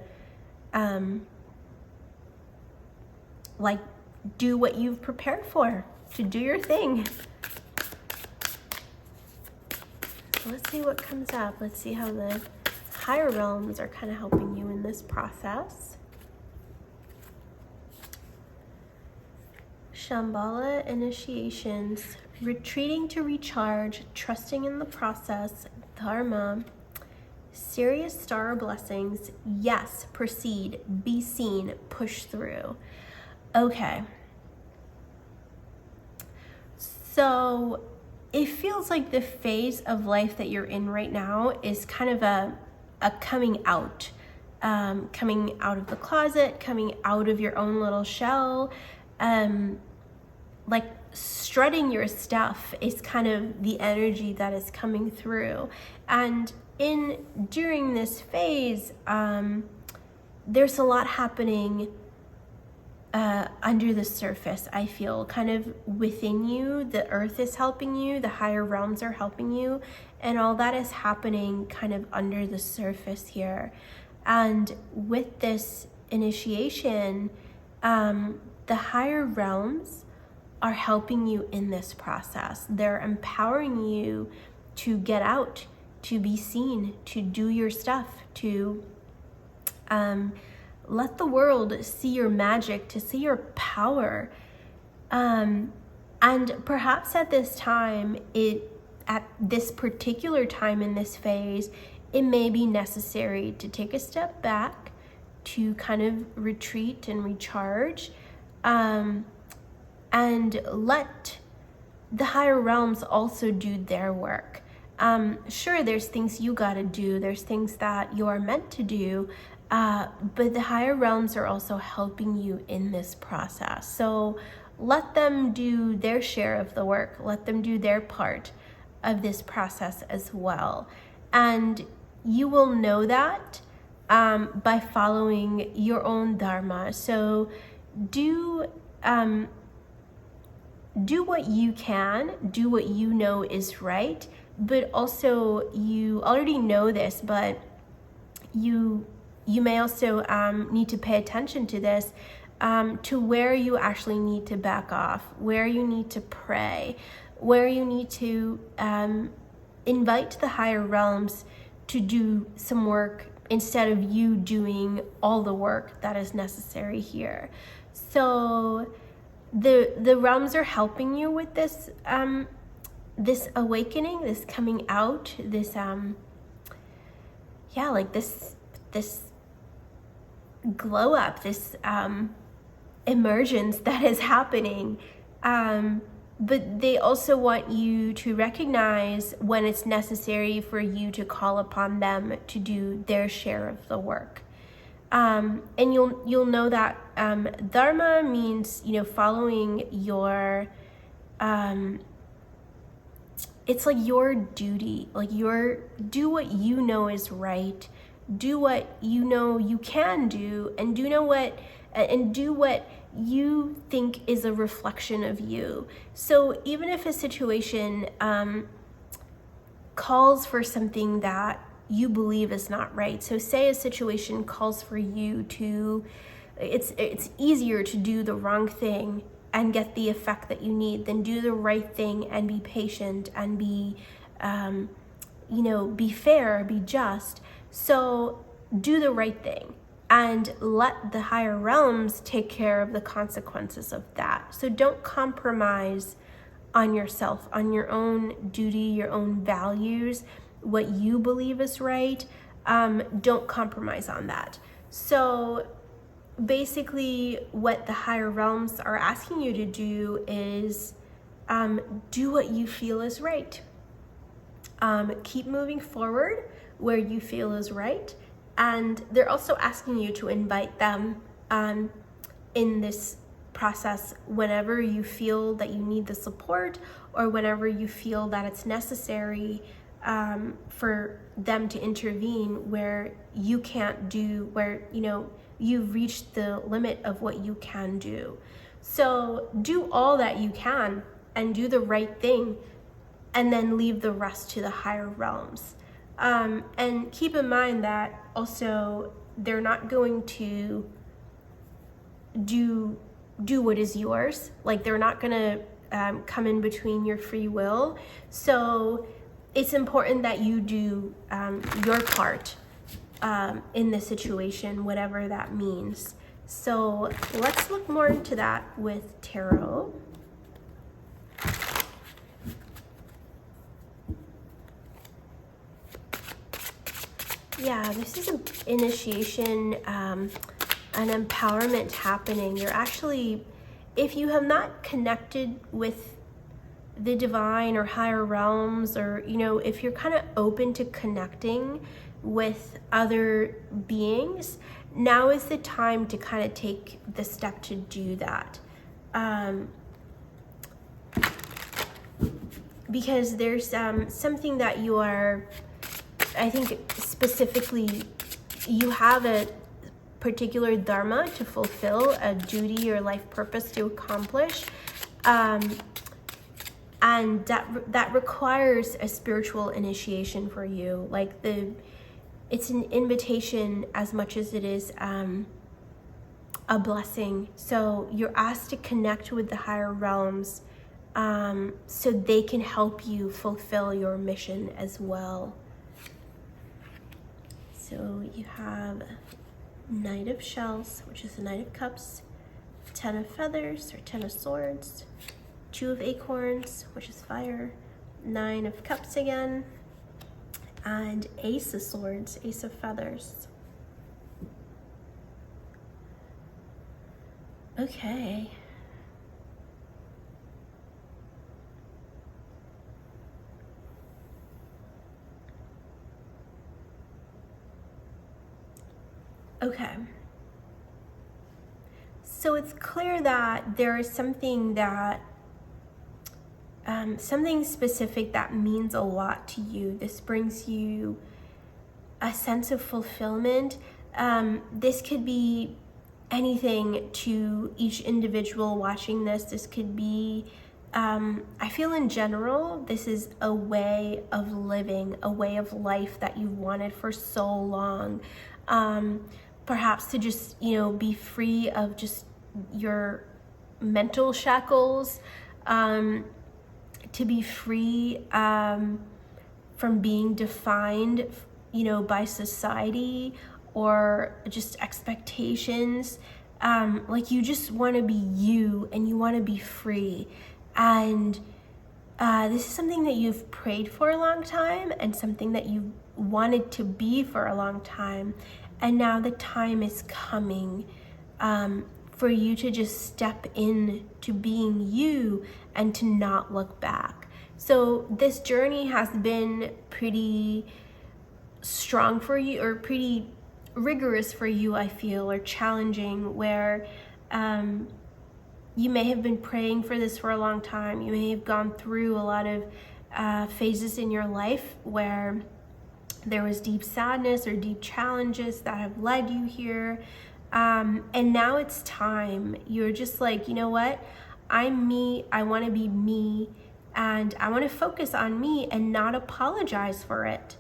do what you've prepared for, to do your thing. Let's see what comes up. Let's see how the higher realms are kind of helping you in this process. Shambhala initiations, retreating to recharge, trusting in the process, dharma, serious star blessings, yes, proceed, be seen, push through. Okay. So it feels like the phase of life that you're in right now is kind of a coming out of the closet, coming out of your own little shell. like strutting your stuff is kind of the energy that is coming through. And during this phase, there's a lot happening under the surface. I feel kind of within you. The earth is helping you, the higher realms are helping you, and all that is happening kind of under the surface here. And with this initiation, the higher realms are helping you in this process. They're empowering you to get out, to be seen, to do your stuff, to let the world see your magic, to see your power. And perhaps at this time, at this particular time in this phase, it may be necessary to take a step back, to kind of retreat and recharge, and let the higher realms also do their work. Sure, there's things you gotta do, there's things that you are meant to do, but the higher realms are also helping you in this process. So let them do their share of the work, let them do their part of this process as well. And you will know that by following your own dharma. So do what you can, do what you know is right, but also you already know this, but you may also need to pay attention to this, to where you actually need to back off, where you need to pray, where you need to invite the higher realms to do some work instead of you doing all the work that is necessary here. So the realms are helping you with this this awakening, this coming out, this this glow up, this emergence that is happening. But they also want you to recognize when it's necessary for you to call upon them to do their share of the work. And you'll know that dharma means, following your, it's like your duty, like do what you know is right, do what you know you can do, and do what you think is a reflection of you. So even if a situation calls for something that you believe is not right, so say a situation calls for you to, it's easier to do the wrong thing and get the effect that you need than do the right thing and be patient and be be fair, be just. So do the right thing and let the higher realms take care of the consequences of that. So don't compromise on yourself, on your own duty, your own values, what you believe is right. Don't compromise on that. So basically what the higher realms are asking you to do is do what you feel is right. Keep moving forward where you feel is right. And they're also asking you to invite them in this process whenever you feel that you need the support, or whenever you feel that it's necessary for them to intervene where you can't do, where you've reached the limit of what you can do. So do all that you can and do the right thing, and then leave the rest to the higher realms. And keep in mind that also they're not going to do what is yours. Like they're not going to come in between your free will. So it's important that you do your part in the situation, whatever that means. So let's look more into that with tarot. Yeah, this is an initiation, an empowerment happening. You're actually, if you have not connected with the divine or higher realms, or, if you're kind of open to connecting with other beings, now is the time to kind of take the step to do that. because there's something that you are, I think specifically, you have a particular dharma to fulfill, a duty or life purpose to accomplish, and that requires a spiritual initiation for you. Like it's an invitation as much as it is a blessing. So you're asked to connect with the higher realms, so they can help you fulfill your mission as well. So you have Knight of Shells, which is the Knight of Cups, 10 of Feathers or 10 of Swords, 2 of Acorns, which is fire, 9 of Cups again, and Ace of Swords, Ace of Feathers. Okay. Okay. So it's clear that there is something that, something specific that means a lot to you. This brings you a sense of fulfillment. This could be anything to each individual watching this. This could be, I feel in general, this is a way of living, a way of life that you've wanted for so long. Perhaps to just, be free of just your mental shackles, to be free from being defined, by society or just expectations. Like you just want to be you and you want to be free. And this is something that you've prayed for a long time and something that you wanted to be for a long time. And now the time is coming for you to just step in to being you and to not look back. So this journey has been pretty strong for you, or pretty rigorous for you, I feel, or challenging, where you may have been praying for this for a long time. You may have gone through a lot of phases in your life where there was deep sadness or deep challenges that have led you here. And now it's time. You're just like, you know what? I'm me. I want to be me. And I want to focus on me and not apologize for it.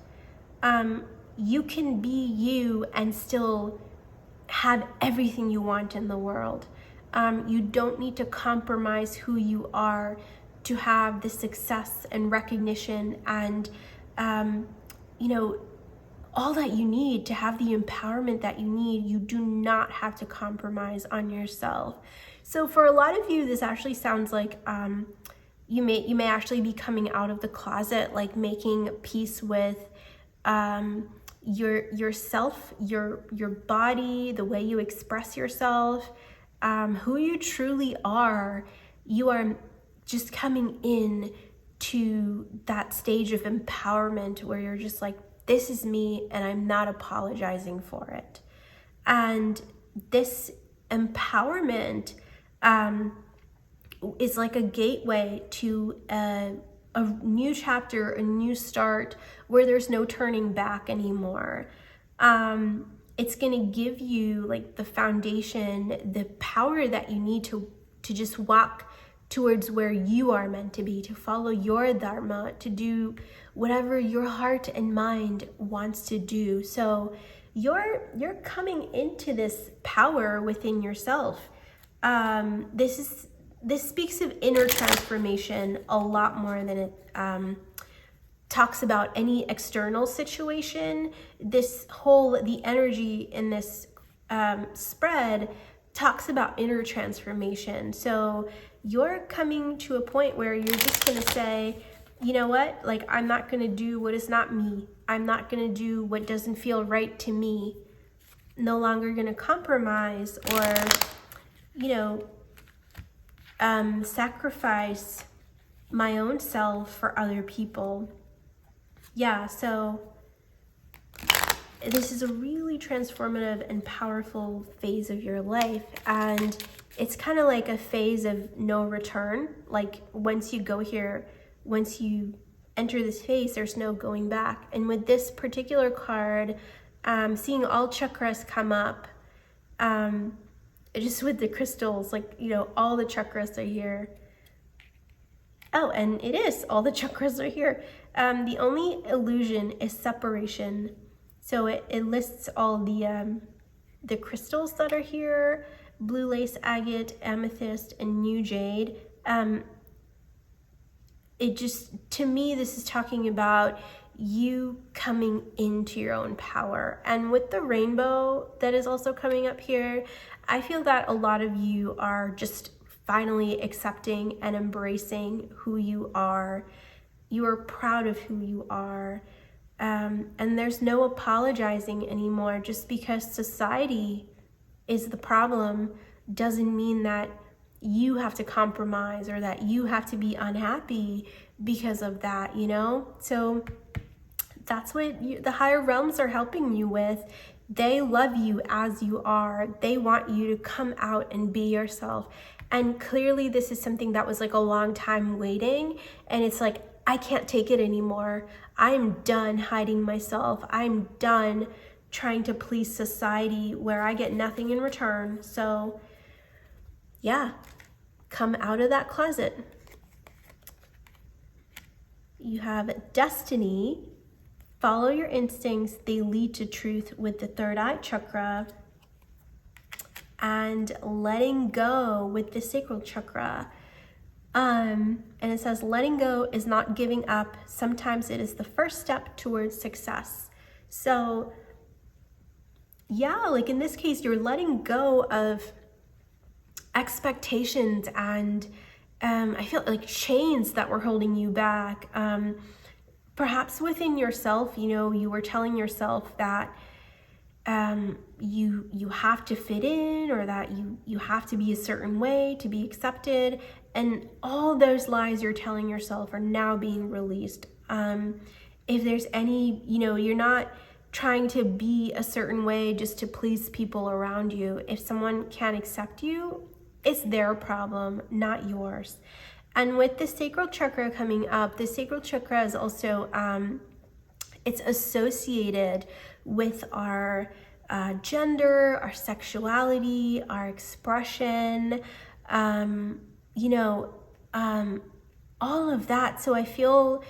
You can be you and still have everything you want in the world. You don't need to compromise who you are to have the success and recognition and, all that you need to have the empowerment that you need. You do not have to compromise on yourself. So for a lot of you, this actually sounds like you may actually be coming out of the closet, like making peace with yourself, your body, the way you express yourself, who you truly are. You are just coming in to that stage of empowerment where you're just like, this is me and I'm not apologizing for it. And this empowerment is like a gateway to a new chapter, a new start where there's no turning back anymore. It's going to give you like the foundation, the power that you need to just walk towards where you are meant to be, to follow your dharma, to do whatever your heart and mind wants to do. So you're coming into this power within yourself. This speaks of inner transformation a lot more than it talks about any external situation. The energy in this spread talks about inner transformation. So you're coming to a point where you're just going to say, you know what? Like, I'm not going to do what is not me. I'm not going to do what doesn't feel right to me. No longer going to compromise or, sacrifice my own self for other people. Yeah, so this is a really transformative and powerful phase of your life, and it's kind of like a phase of no return. Like once you go here, once you enter this phase, there's no going back. And with this particular card, seeing all chakras come up, just with the crystals, like, you know, all the chakras are here. Oh, and it is, all the chakras are here. The only illusion is separation. So it lists all the crystals that are here: blue lace, agate, amethyst, and new jade. It just, to me, this is talking about you coming into your own power. And with the rainbow that is also coming up here, I feel that a lot of you are just finally accepting and embracing who you are. You are proud of who you are. And there's no apologizing anymore. Just because society is the problem doesn't mean that you have to compromise or that you have to be unhappy because of that, you know? So that's what the higher realms are helping you with. They love you as you are. They want you to come out and be yourself. And clearly this is something that was like a long time waiting, and it's like, I can't take it anymore. I'm done hiding myself. I'm done trying to please society where I get nothing in return. So yeah, come out of that closet. You have destiny. Follow your instincts. They lead to truth with the third eye chakra. And letting go with the sacral chakra. And it says, letting go is not giving up. Sometimes it is the first step towards success. So yeah, like in this case, you're letting go of expectations and I feel like chains that were holding you back. Perhaps within yourself, you know, you were telling yourself that you have to fit in, or that you have to be a certain way to be accepted, and all those lies you're telling yourself are now being released. If there's any, you know, you're not trying to be a certain way just to please people around you. If someone can't accept you, it's their problem, not yours. And with the sacral chakra coming up, the sacral chakra is also it's associated with our gender, our sexuality, our expression, you know, all of that. So I feel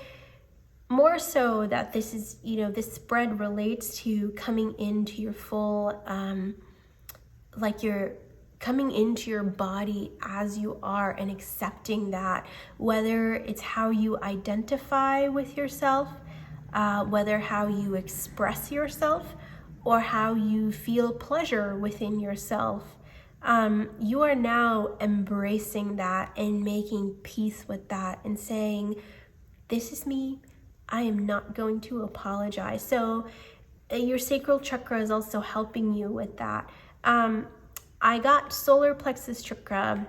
more so that this is, you know, this spread relates to coming into your full, like you're coming into your body as you are and accepting that, whether it's how you identify with yourself, whether how you express yourself, or how you feel pleasure within yourself. You are now embracing that and making peace with that and saying, this is me. I am not going to apologize. So your sacral chakra is also helping you with that. I got solar plexus chakra,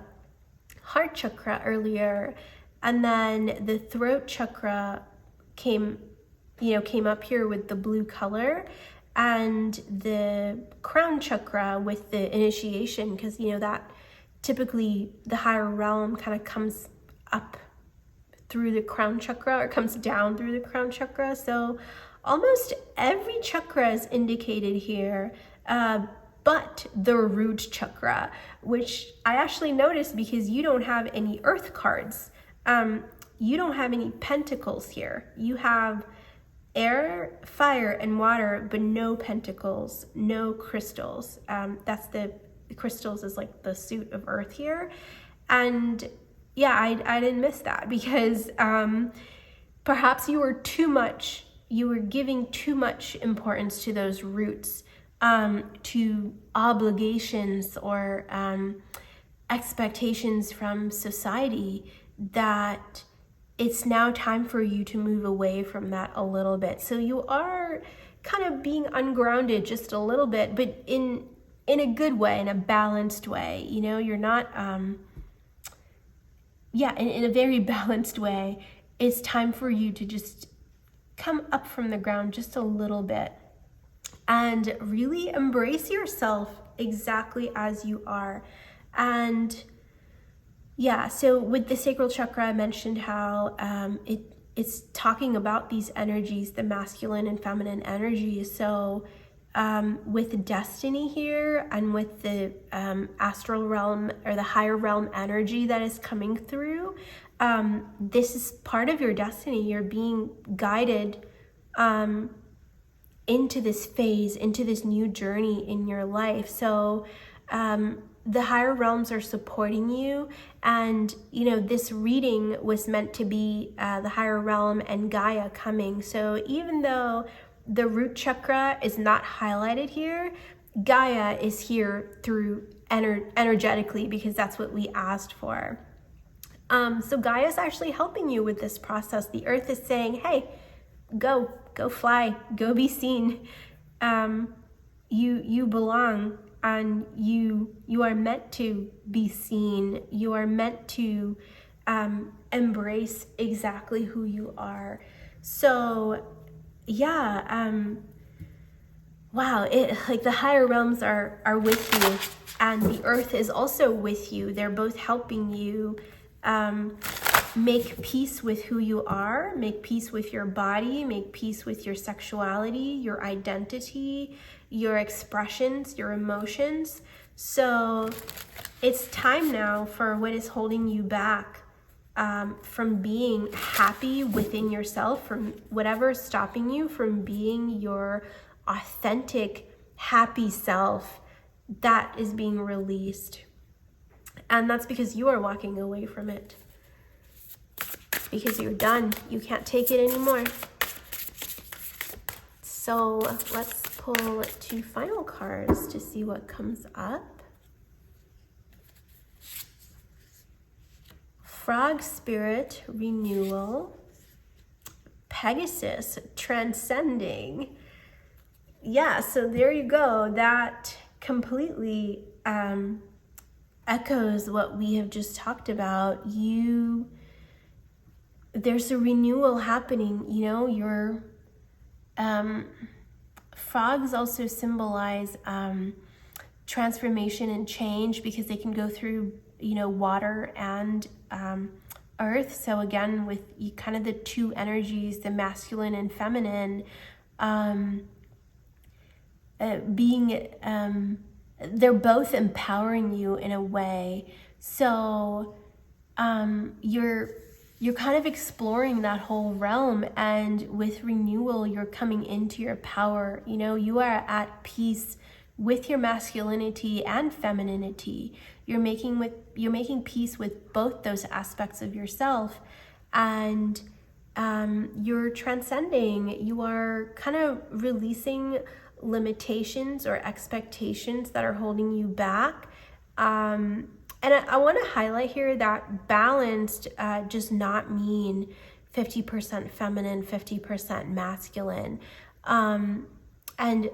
heart chakra earlier, and then the throat chakra came up here with the blue color, and the crown chakra with the initiation, because, you know, that typically the higher realm kind of comes up through the crown chakra or comes down through the crown chakra. So almost every chakra is indicated here, but the root chakra, which I actually noticed because you don't have any earth cards. You don't have any pentacles here. You have air, fire, and water, but no pentacles, no crystals. That's the crystals is like the suit of earth here. And yeah, I didn't miss that because perhaps you were giving too much importance to those roots, to obligations or expectations from society, that it's now time for you to move away from that a little bit. So you are kind of being ungrounded just a little bit, but in a good way, in a balanced way. You know, you're not, in a very balanced way. It's time for you to just come up from the ground just a little bit and really embrace yourself exactly as you are. And Yeah, so with the sacral chakra, I mentioned how it's talking about these energies, the masculine and feminine energies. So with destiny here and with the astral realm or the higher realm energy that is coming through, this is part of your destiny. You're being guided into this phase, into this new journey in your life. So the higher realms are supporting you, and this reading was meant to be the higher realm and Gaia coming. So even though the root chakra is not highlighted here, Gaia is here through energetically, because that's what we asked for. So Gaia is actually helping you with this process. The earth is saying, hey, go fly, go be seen. You belong, and you are meant to be seen. You are meant to embrace exactly who you are. So yeah, wow, like the higher realms are with you, and the earth is also with you. They're both helping you make peace with who you are, make peace with your body, make peace with your sexuality, your identity, your expressions, your emotions. So it's time now for what is holding you back from being happy within yourself, from whatever is stopping you from being your authentic, happy self. That is being released. And that's because you are walking away from it. Because you're done. You can't take it anymore. So let's pull 2 final cards to see what comes up. Frog Spirit, Renewal. Pegasus, Transcending. Yeah, so there you go. That completely echoes what we have just talked about. There's a renewal happening. Your frogs also symbolize transformation and change, because they can go through water and earth. So again, with kind of the 2 energies, the masculine and feminine, they're both empowering you in a way. So you're kind of exploring that whole realm, and with renewal, you're coming into your power. You are at peace with your masculinity and femininity. You're making peace with both those aspects of yourself, and you're transcending. You are kind of releasing limitations or expectations that are holding you back. And I want to highlight here that balanced does not mean 50% feminine, 50% masculine. And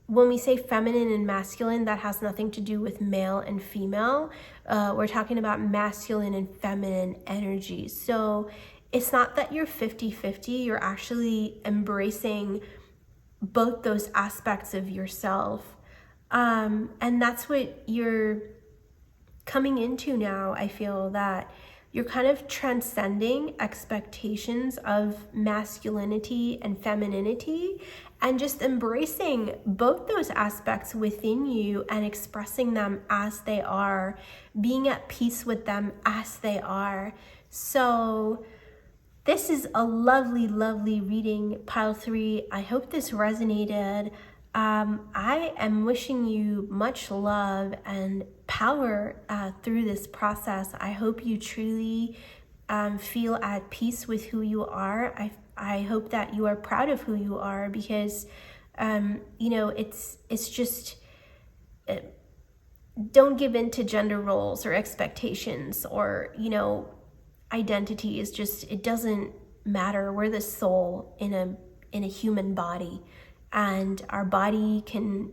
when we say feminine and masculine, that has nothing to do with male and female. We're talking about masculine and feminine energy. So it's not that you're 50-50, you're actually embracing both those aspects of yourself. And that's what you're coming into now. I feel that you're kind of transcending expectations of masculinity and femininity, and just embracing both those aspects within you and expressing them as they are, being at peace with them as they are. So this is a lovely, lovely reading, Pile 3. I hope this resonated. I am wishing you much love and power through this process. I hope you truly feel at peace with who you are. I hope that you are proud of who you are, because it's just don't give in to gender roles or expectations, or identity is just, it doesn't matter. We're the soul in a human body, and our body can,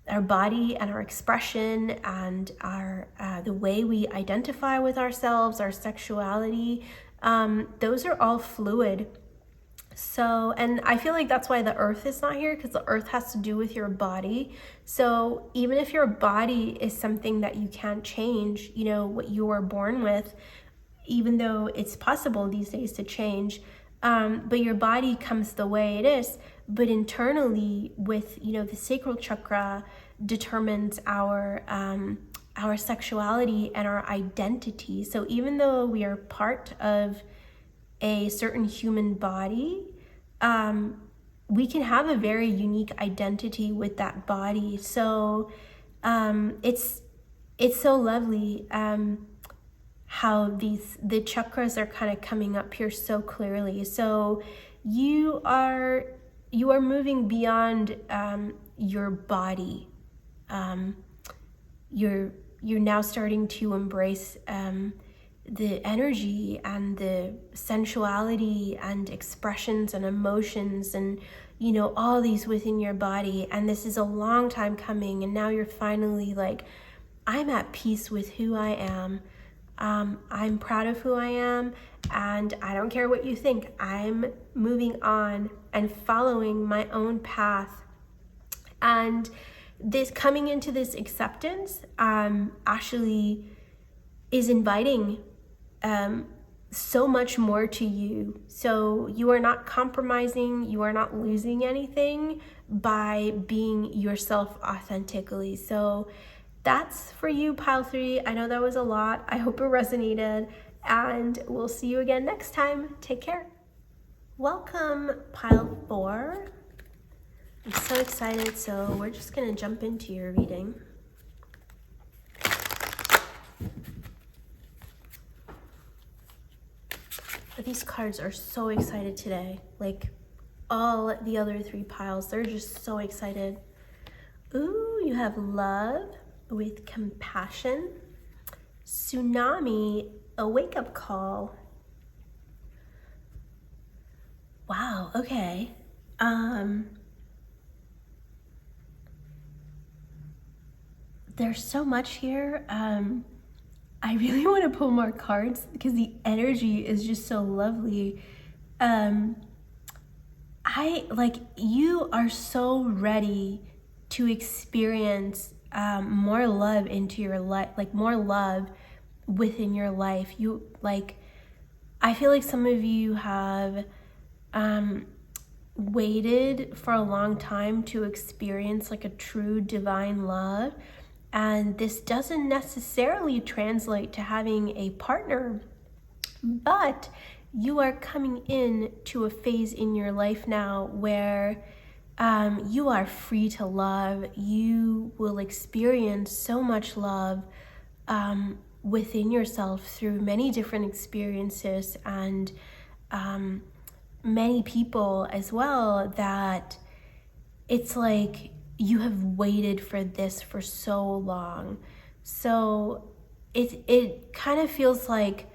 our body and our expression and our the way we identify with ourselves, our sexuality, those are all fluid. So, and I feel like that's why the earth is not here, because the earth has to do with your body. So even if your body is something that you can't change, you know, what you were born with, even though it's possible these days to change, but your body comes the way it is. But internally, with, you know, the sacral chakra determines our sexuality and our identity. So even though we are part of a certain human body, we can have a very unique identity with that body. So it's so lovely how the chakras are kind of coming up here so clearly. So you are moving beyond your body. You're now starting to embrace the energy and the sensuality and expressions and emotions and, you know, all these within your body. And this is a long time coming, and now you're finally like, I'm at peace with who I am. I'm proud of who I am, and I don't care what you think. I'm moving on and following my own path. And this coming into this acceptance actually is inviting so much more to you. So you are not compromising, you are not losing anything by being yourself authentically. So that's for you, pile 3. I know that was a lot. I hope it resonated, and we'll see you again next time. Take care. Welcome, pile 4. I'm so excited, so we're just gonna jump into your reading. These cards are so excited today. Like all the other 3 piles, they're just so excited. Ooh, you have love with compassion. Tsunami, a wake-up call. Wow, okay. There's so much here. I really want to pull more cards because the energy is just so lovely. You are so ready to experience more love into your life, like more love within your life. I feel like some of you have waited for a long time to experience like a true divine love. And this doesn't necessarily translate to having a partner, but you are coming in to a phase in your life now where you are free to love. You will experience so much love within yourself through many different experiences and many people as well, that it's like you have waited for this for so long. So it kind of feels like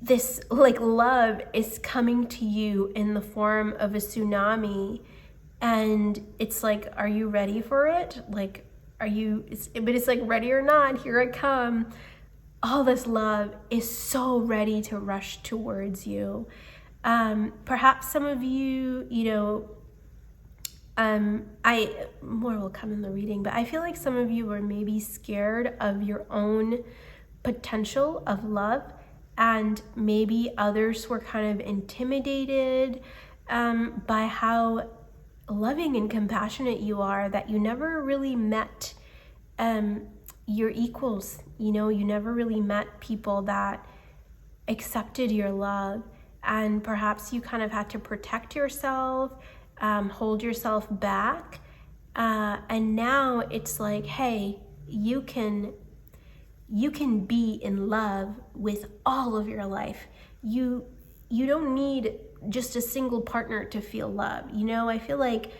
this, like, love is coming to you in the form of a tsunami, and it's like, are you ready for it? Like, but it's like, ready or not, here I come. All this love is so ready to rush towards you. Perhaps some of you, more will come in the reading, but I feel like some of you were maybe scared of your own potential of love, and maybe others were kind of intimidated by how loving and compassionate you are, that you never really met your equals. You never really met people that accepted your love, and perhaps you kind of had to protect yourself, hold yourself back, and now it's like, hey, you can be in love with all of your life. You don't need just a single partner to feel love. I feel like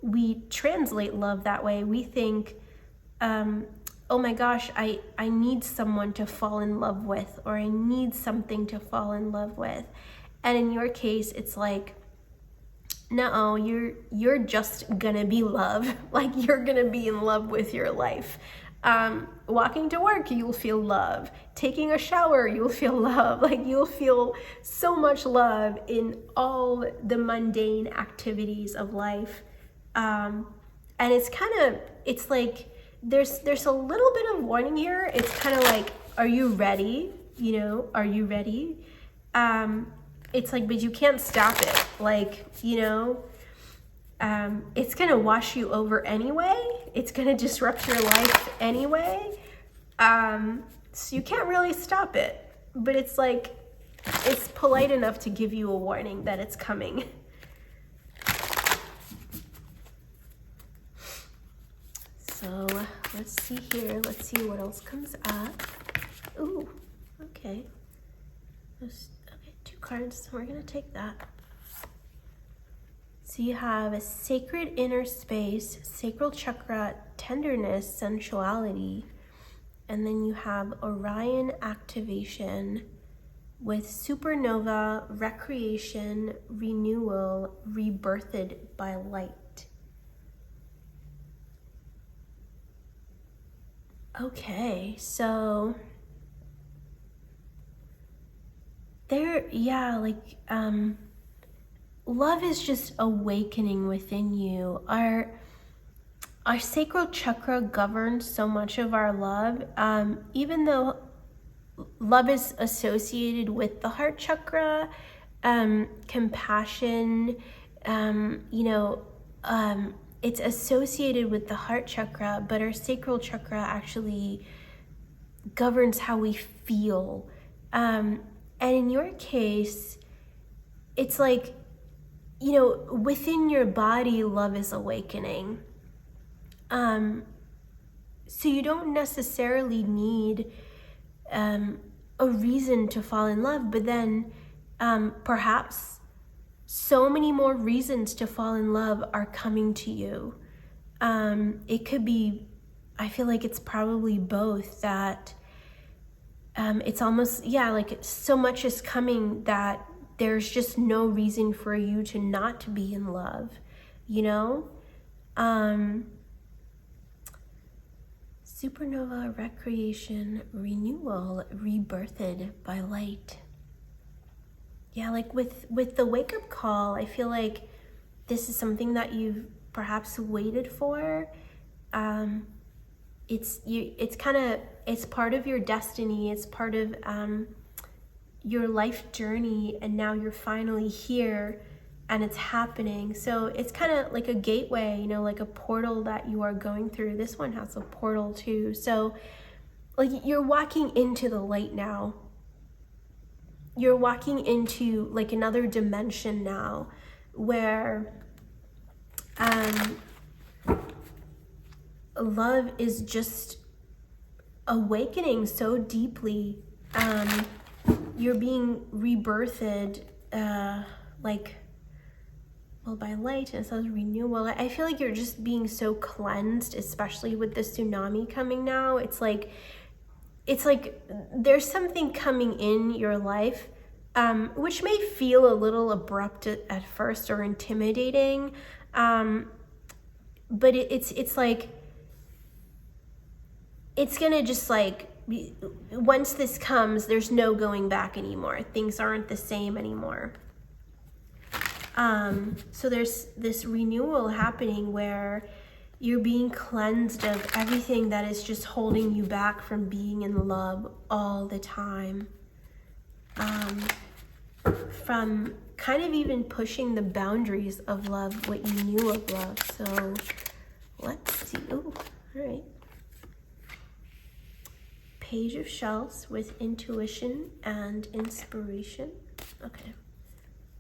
we translate love that way. We think, oh my gosh, I need someone to fall in love with, or I need something to fall in love with. And in your case, it's like, no, you're just gonna be love. Like, you're gonna be in love with your life. Walking to work, you'll feel love. Taking a shower, you'll feel love. Like, you'll feel so much love in all the mundane activities of life. And it's like, there's a little bit of warning here. It's kind of like, are you ready? You know, are you ready? It's like, but you can't stop it. Like, you know, it's gonna wash you over anyway. It's gonna disrupt your life anyway. So you can't really stop it. But it's like, it's polite enough to give you a warning that it's coming. So let's see here. Let's see what else comes up. Ooh, okay. Okay, 2 cards. We're gonna take that. So you have a sacred inner space, sacral chakra, tenderness, sensuality. And then you have Orion activation with supernova, recreation, renewal, rebirthed by light. Okay, so there, yeah, like, love is just awakening within you. Our sacral chakra governs so much of our love. Even though love is associated with the heart chakra, compassion, it's associated with the heart chakra, but our sacral chakra actually governs how we feel. And in your case, it's like, you know, within your body, love is awakening. So you don't necessarily need a reason to fall in love, but then perhaps so many more reasons to fall in love are coming to you. It could be, I feel like it's probably both, that it's almost, yeah, like so much is coming that there's just no reason for you to not be in love, you know? Supernova, recreation, renewal, rebirthed by light. Yeah, like with the wake-up call, I feel like this is something that you've perhaps waited for. It's part of your destiny. It's part of your life journey, and now you're finally here and it's happening. So it's kind of like a gateway, you know, like a portal that you are going through. This one has a portal too. So like you're walking into the light now. You're walking into like another dimension now where love is just awakening so deeply. You're being rebirthed, by light, and it says renewal. I feel like you're just being so cleansed, especially with the tsunami coming now. It's like there's something coming in your life, which may feel a little abrupt at first or intimidating, but it's like, it's gonna just like, once this comes, there's no going back anymore. Things aren't the same anymore. So there's this renewal happening where you're being cleansed of everything that is just holding you back from being in love all the time. From kind of even pushing the boundaries of love, what you knew of love. So let's see. Oh, all right. Page of Shells with intuition and inspiration. Okay.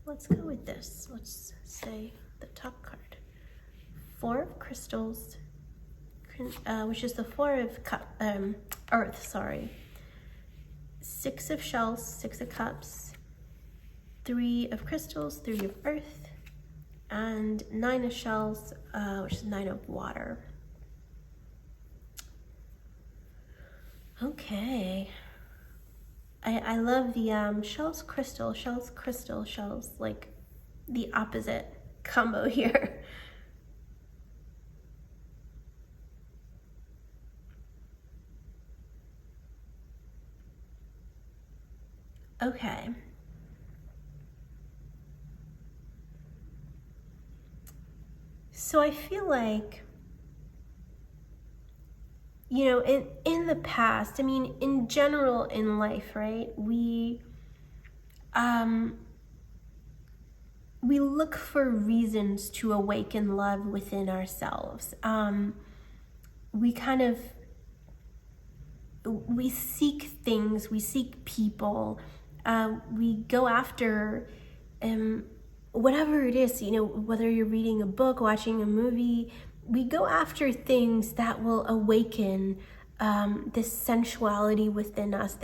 Let's go with this. Let's say the top card. 4 of Crystals, which is the 4 of Earth, sorry. 6 of Shells, 6 of Cups, 3 of Crystals, 3 of Earth, and 9 of Shells, which is 9 of Water. Okay. I love the shells, crystal, like the opposite combo here. Okay. So I feel like, you know, in the past, I mean, in general in life, right, we look for reasons to awaken love within ourselves. We kind of, we seek things, we seek people, we go after whatever it is, you know, whether you're reading a book, watching a movie, we go after things that will awaken this sensuality within us,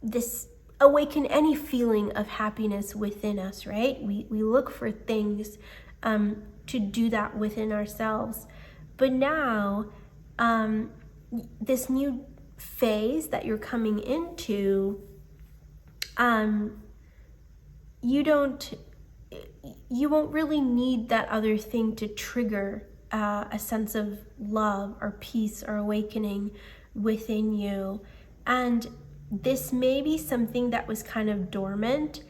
this awaken any feeling of happiness within us, right? We look for things to do that within ourselves. But now, this new phase that you're coming into, you won't really need that other thing to trigger a sense of love or peace or awakening within you. And this may be something that was kind of dormant.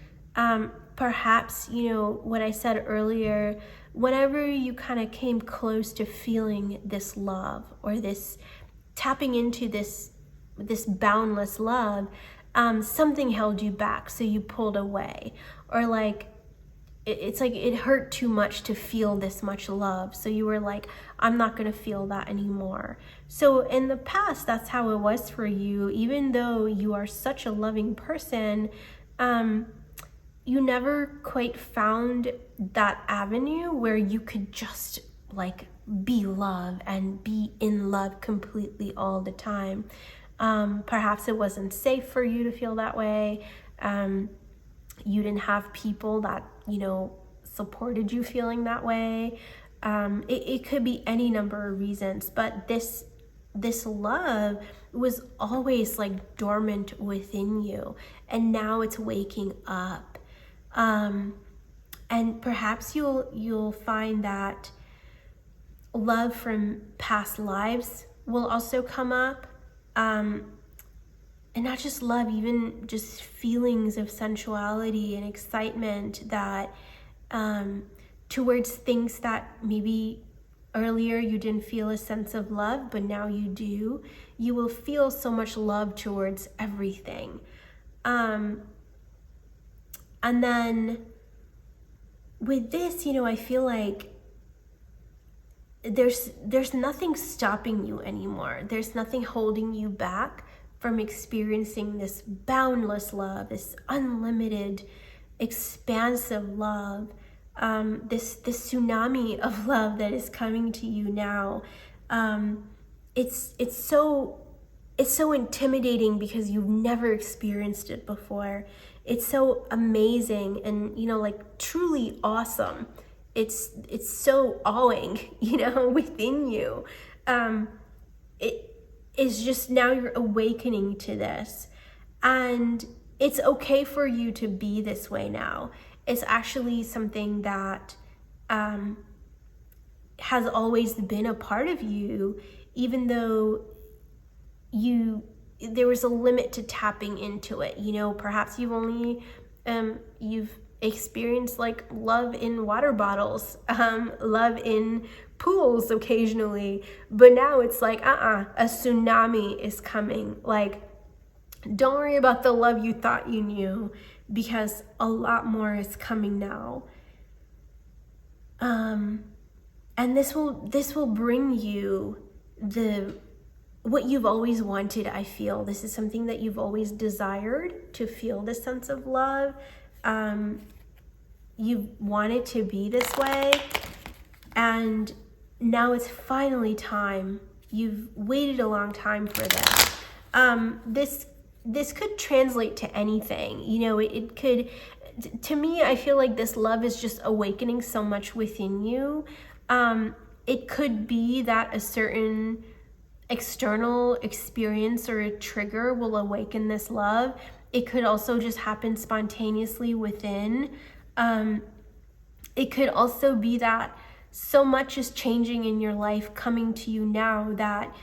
Perhaps, you know, what I said earlier, whenever you kind of came close to feeling this love or this tapping into this boundless love, something held you back, so you pulled away. Or like, it's like it hurt too much to feel this much love, so you were like, I'm not gonna feel that anymore. So in the past, that's how it was for you. Even though you are such a loving person, you never quite found that avenue where you could just like be love and be in love completely all the time. Perhaps it wasn't safe for you to feel that way. You didn't have people that, you know, supported you feeling that way. It could be any number of reasons, but this love was always like dormant within you, and now it's waking up. And perhaps you'll find that love from past lives will also come up. And not just love, even just feelings of sensuality and excitement that towards things that maybe earlier you didn't feel a sense of love, but now you do. You will feel so much love towards everything. And then with this, you know, I feel like there's nothing stopping you anymore. There's nothing holding you back from experiencing this boundless love, this unlimited, expansive love, this tsunami of love that is coming to you now. It's so intimidating because you've never experienced it before. It's so amazing and, you know, like truly awesome. It's so awing, you know, within you. It's just now you're awakening to this, and it's okay for you to be this way now. It's actually something that has always been a part of you, even though there was a limit to tapping into it. You know, perhaps you've only you've experienced like love in water bottles, love in pools occasionally, but now it's like a tsunami is coming. Like, don't worry about the love you thought you knew, because a lot more is coming now. And this will bring you what you've always wanted. I feel this is something that you've always desired, to feel this sense of love. You want it to be this way, and now it's finally time. You've waited a long time for this. This could translate to anything. You know, it could, to me, I feel like this love is just awakening so much within you. It could be that a certain external experience or a trigger will awaken this love. It could also just happen spontaneously within. It could also be that so much is changing in your life, coming to you now, that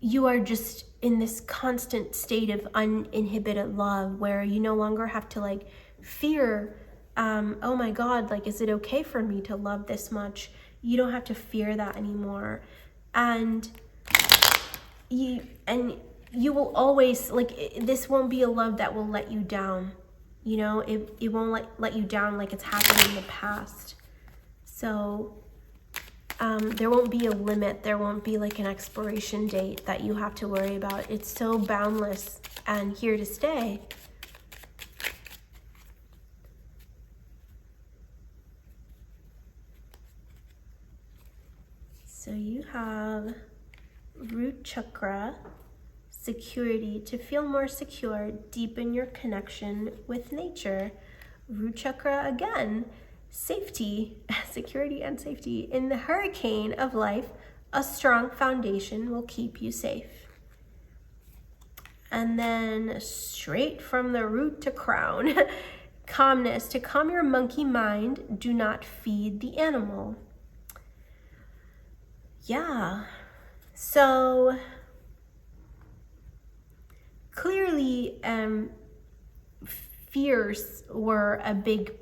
you are just in this constant state of uninhibited love where you no longer have to like fear, oh my God, like, is it okay for me to love this much? You don't have to fear that anymore. And you will always, like, this won't be a love that will let you down. You know, it won't let you down like it's happened in the past. So there won't be a limit. There won't be like an expiration date that you have to worry about. It's so boundless and here to stay. So you have root chakra, security, to feel more secure, deepen your connection with nature. Root chakra again, safety, security and safety. In the hurricane of life, a strong foundation will keep you safe. And then straight from the root to crown, calmness, to calm your monkey mind, do not feed the animal. Yeah, so clearly fears were a big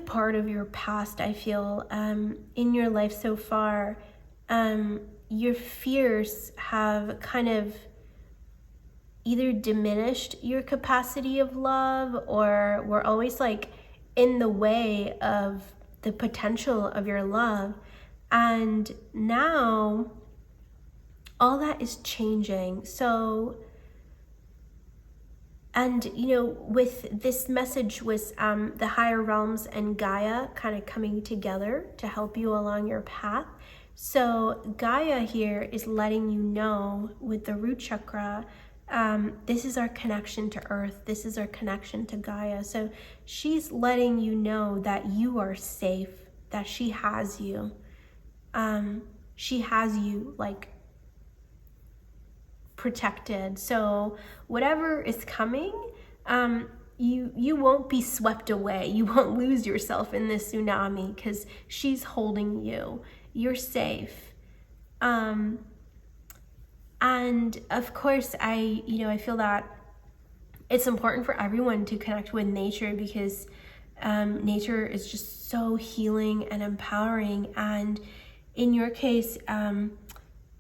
part of your past, I feel, in your life so far. Your fears have kind of either diminished your capacity of love or were always like in the way of the potential of your love. And now all that is changing. So, and you know, with this message was the higher realms and Gaia kind of coming together to help you along your path. So Gaia here is letting you know with the root chakra, this is our connection to Earth. This is our connection to Gaia. So she's letting you know that you are safe, that she has you. She has you like protected. So whatever is coming, you won't be swept away. You won't lose yourself in this tsunami because she's holding you. You're safe. And of course, I feel that it's important for everyone to connect with nature because nature is just so healing and empowering. And in your case,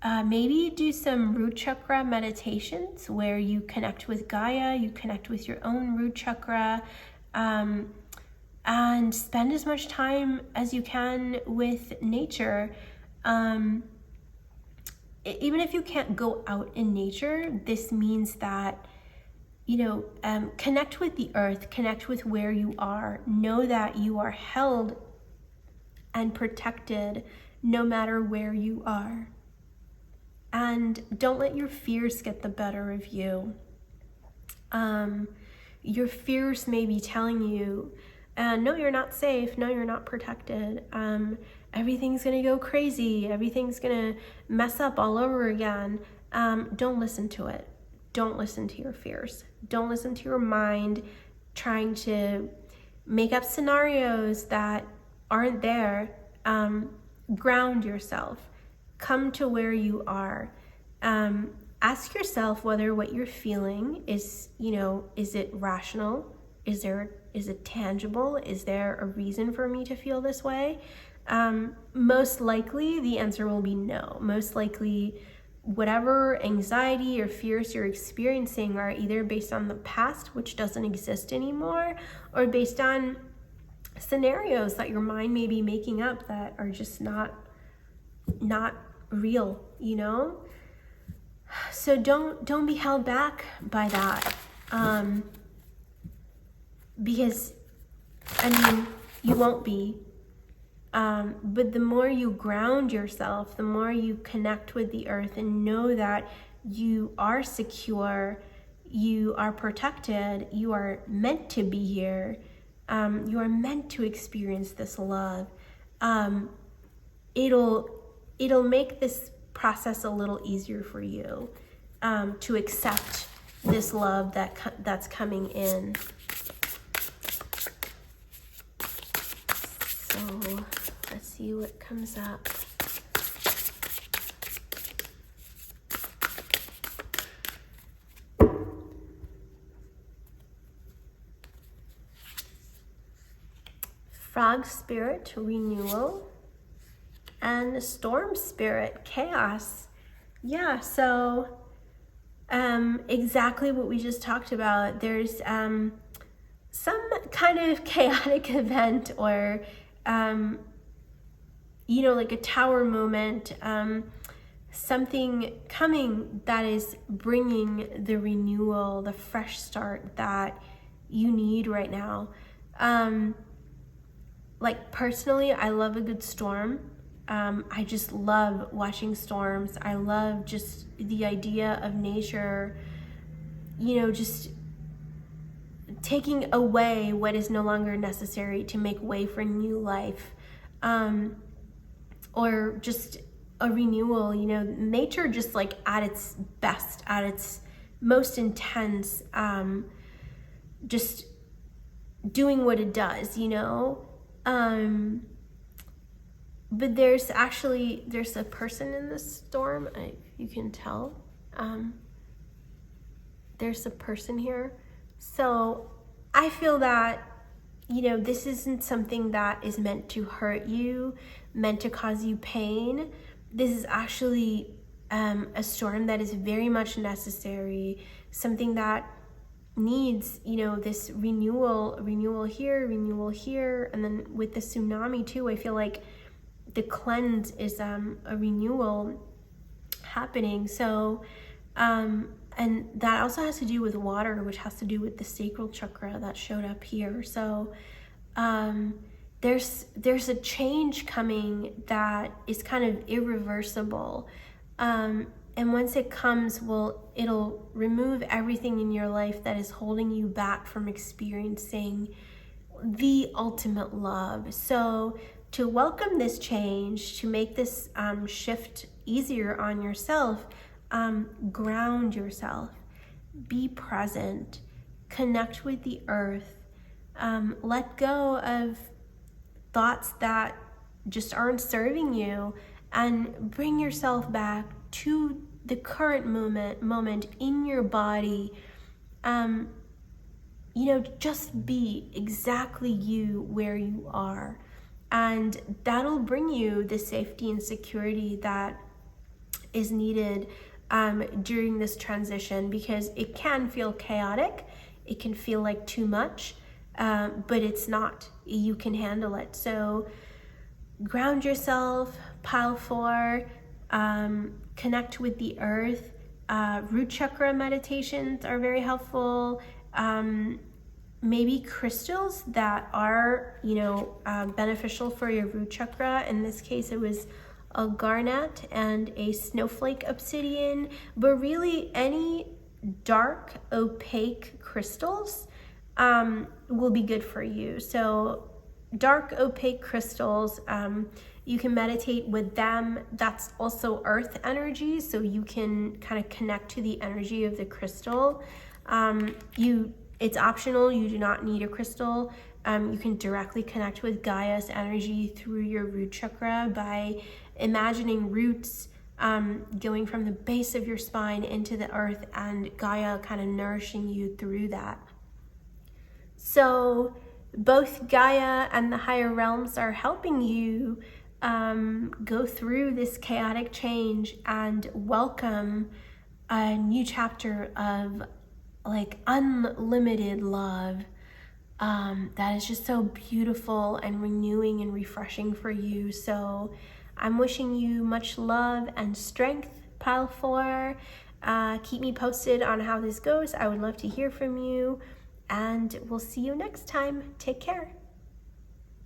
maybe do some root chakra meditations where you connect with Gaia, you connect with your own root chakra, and spend as much time as you can with nature. Even if you can't go out in nature, this means that, connect with the earth, connect with where you are. Know that you are held and protected no matter where you are. And don't let your fears get the better of you. Your fears may be telling you, no, you're not safe. No, you're not protected. Everything's going to go crazy. Everything's going to mess up all over again. Don't listen to it. Don't listen to your fears. Don't listen to your mind trying to make up scenarios that aren't there. Ground yourself. Come to where you are. Ask yourself whether what you're feeling is, is it rational? Is it tangible? Is there a reason for me to feel this way? Most likely the answer will be no. Most likely whatever anxiety or fears you're experiencing are either based on the past, which doesn't exist anymore, or based on scenarios that your mind may be making up that are just not real, So don't be held back by that. Because, you won't be. But the more you ground yourself, the more you connect with the earth and know that you are secure, you are protected, you are meant to be here, you are meant to experience this love, it'll make this process a little easier for you to accept this love that's coming in. So let's see what comes up. Frog spirit, renewal. And the storm spirit, chaos. Yeah, so exactly what we just talked about. There's some kind of chaotic event, or you know, like a tower moment, something coming that is bringing the renewal, the fresh start that you need right now. Like personally, I love a good storm. I just love watching storms. I love just the idea of nature, you know, just taking away what is no longer necessary to make way for new life, or just a renewal, you know, nature just like at its best, at its most intense, just doing what it does, you know. But there's a person in this storm. You can tell. There's a person here. So I feel that, you know, this isn't something that is meant to hurt you, meant to cause you pain. This is actually a storm that is very much necessary, something that needs, you know, this renewal here, and then with the tsunami too, I feel like the cleanse is a renewal happening. So and that also has to do with water, which has to do with the sacral chakra that showed up here. So there's a change coming that is kind of irreversible, and once it comes, well, it'll remove everything in your life that is holding you back from experiencing the ultimate love. So to welcome this change, to make this shift easier on yourself, ground yourself, be present, connect with the earth, let go of thoughts that just aren't serving you, and bring yourself back to the current moment in your body. You know, just be exactly you where you are, and that'll bring you the safety and security that is needed during this transition, because it can feel chaotic, it can feel like too much, but it's not. You can handle it. So ground yourself, pile 4, connect with the earth. Root chakra meditations are very helpful. Maybe crystals that are, you know, beneficial for your root chakra. In this case, it was a garnet and a snowflake obsidian, but really any dark, opaque crystals will be good for you. So dark, opaque crystals, you can meditate with them. That's also earth energy, so you can kind of connect to the energy of the crystal. It's optional, you do not need a crystal. You can directly connect with Gaia's energy through your root chakra by imagining roots going from the base of your spine into the earth, and Gaia kind of nourishing you through that. So both Gaia and the higher realms are helping you go through this chaotic change and welcome a new chapter of like unlimited love that is just so beautiful and renewing and refreshing for you. So I'm wishing you much love and strength, pile 4. Keep me posted on how this goes. I would love to hear from you, and we'll see you next time. Take care.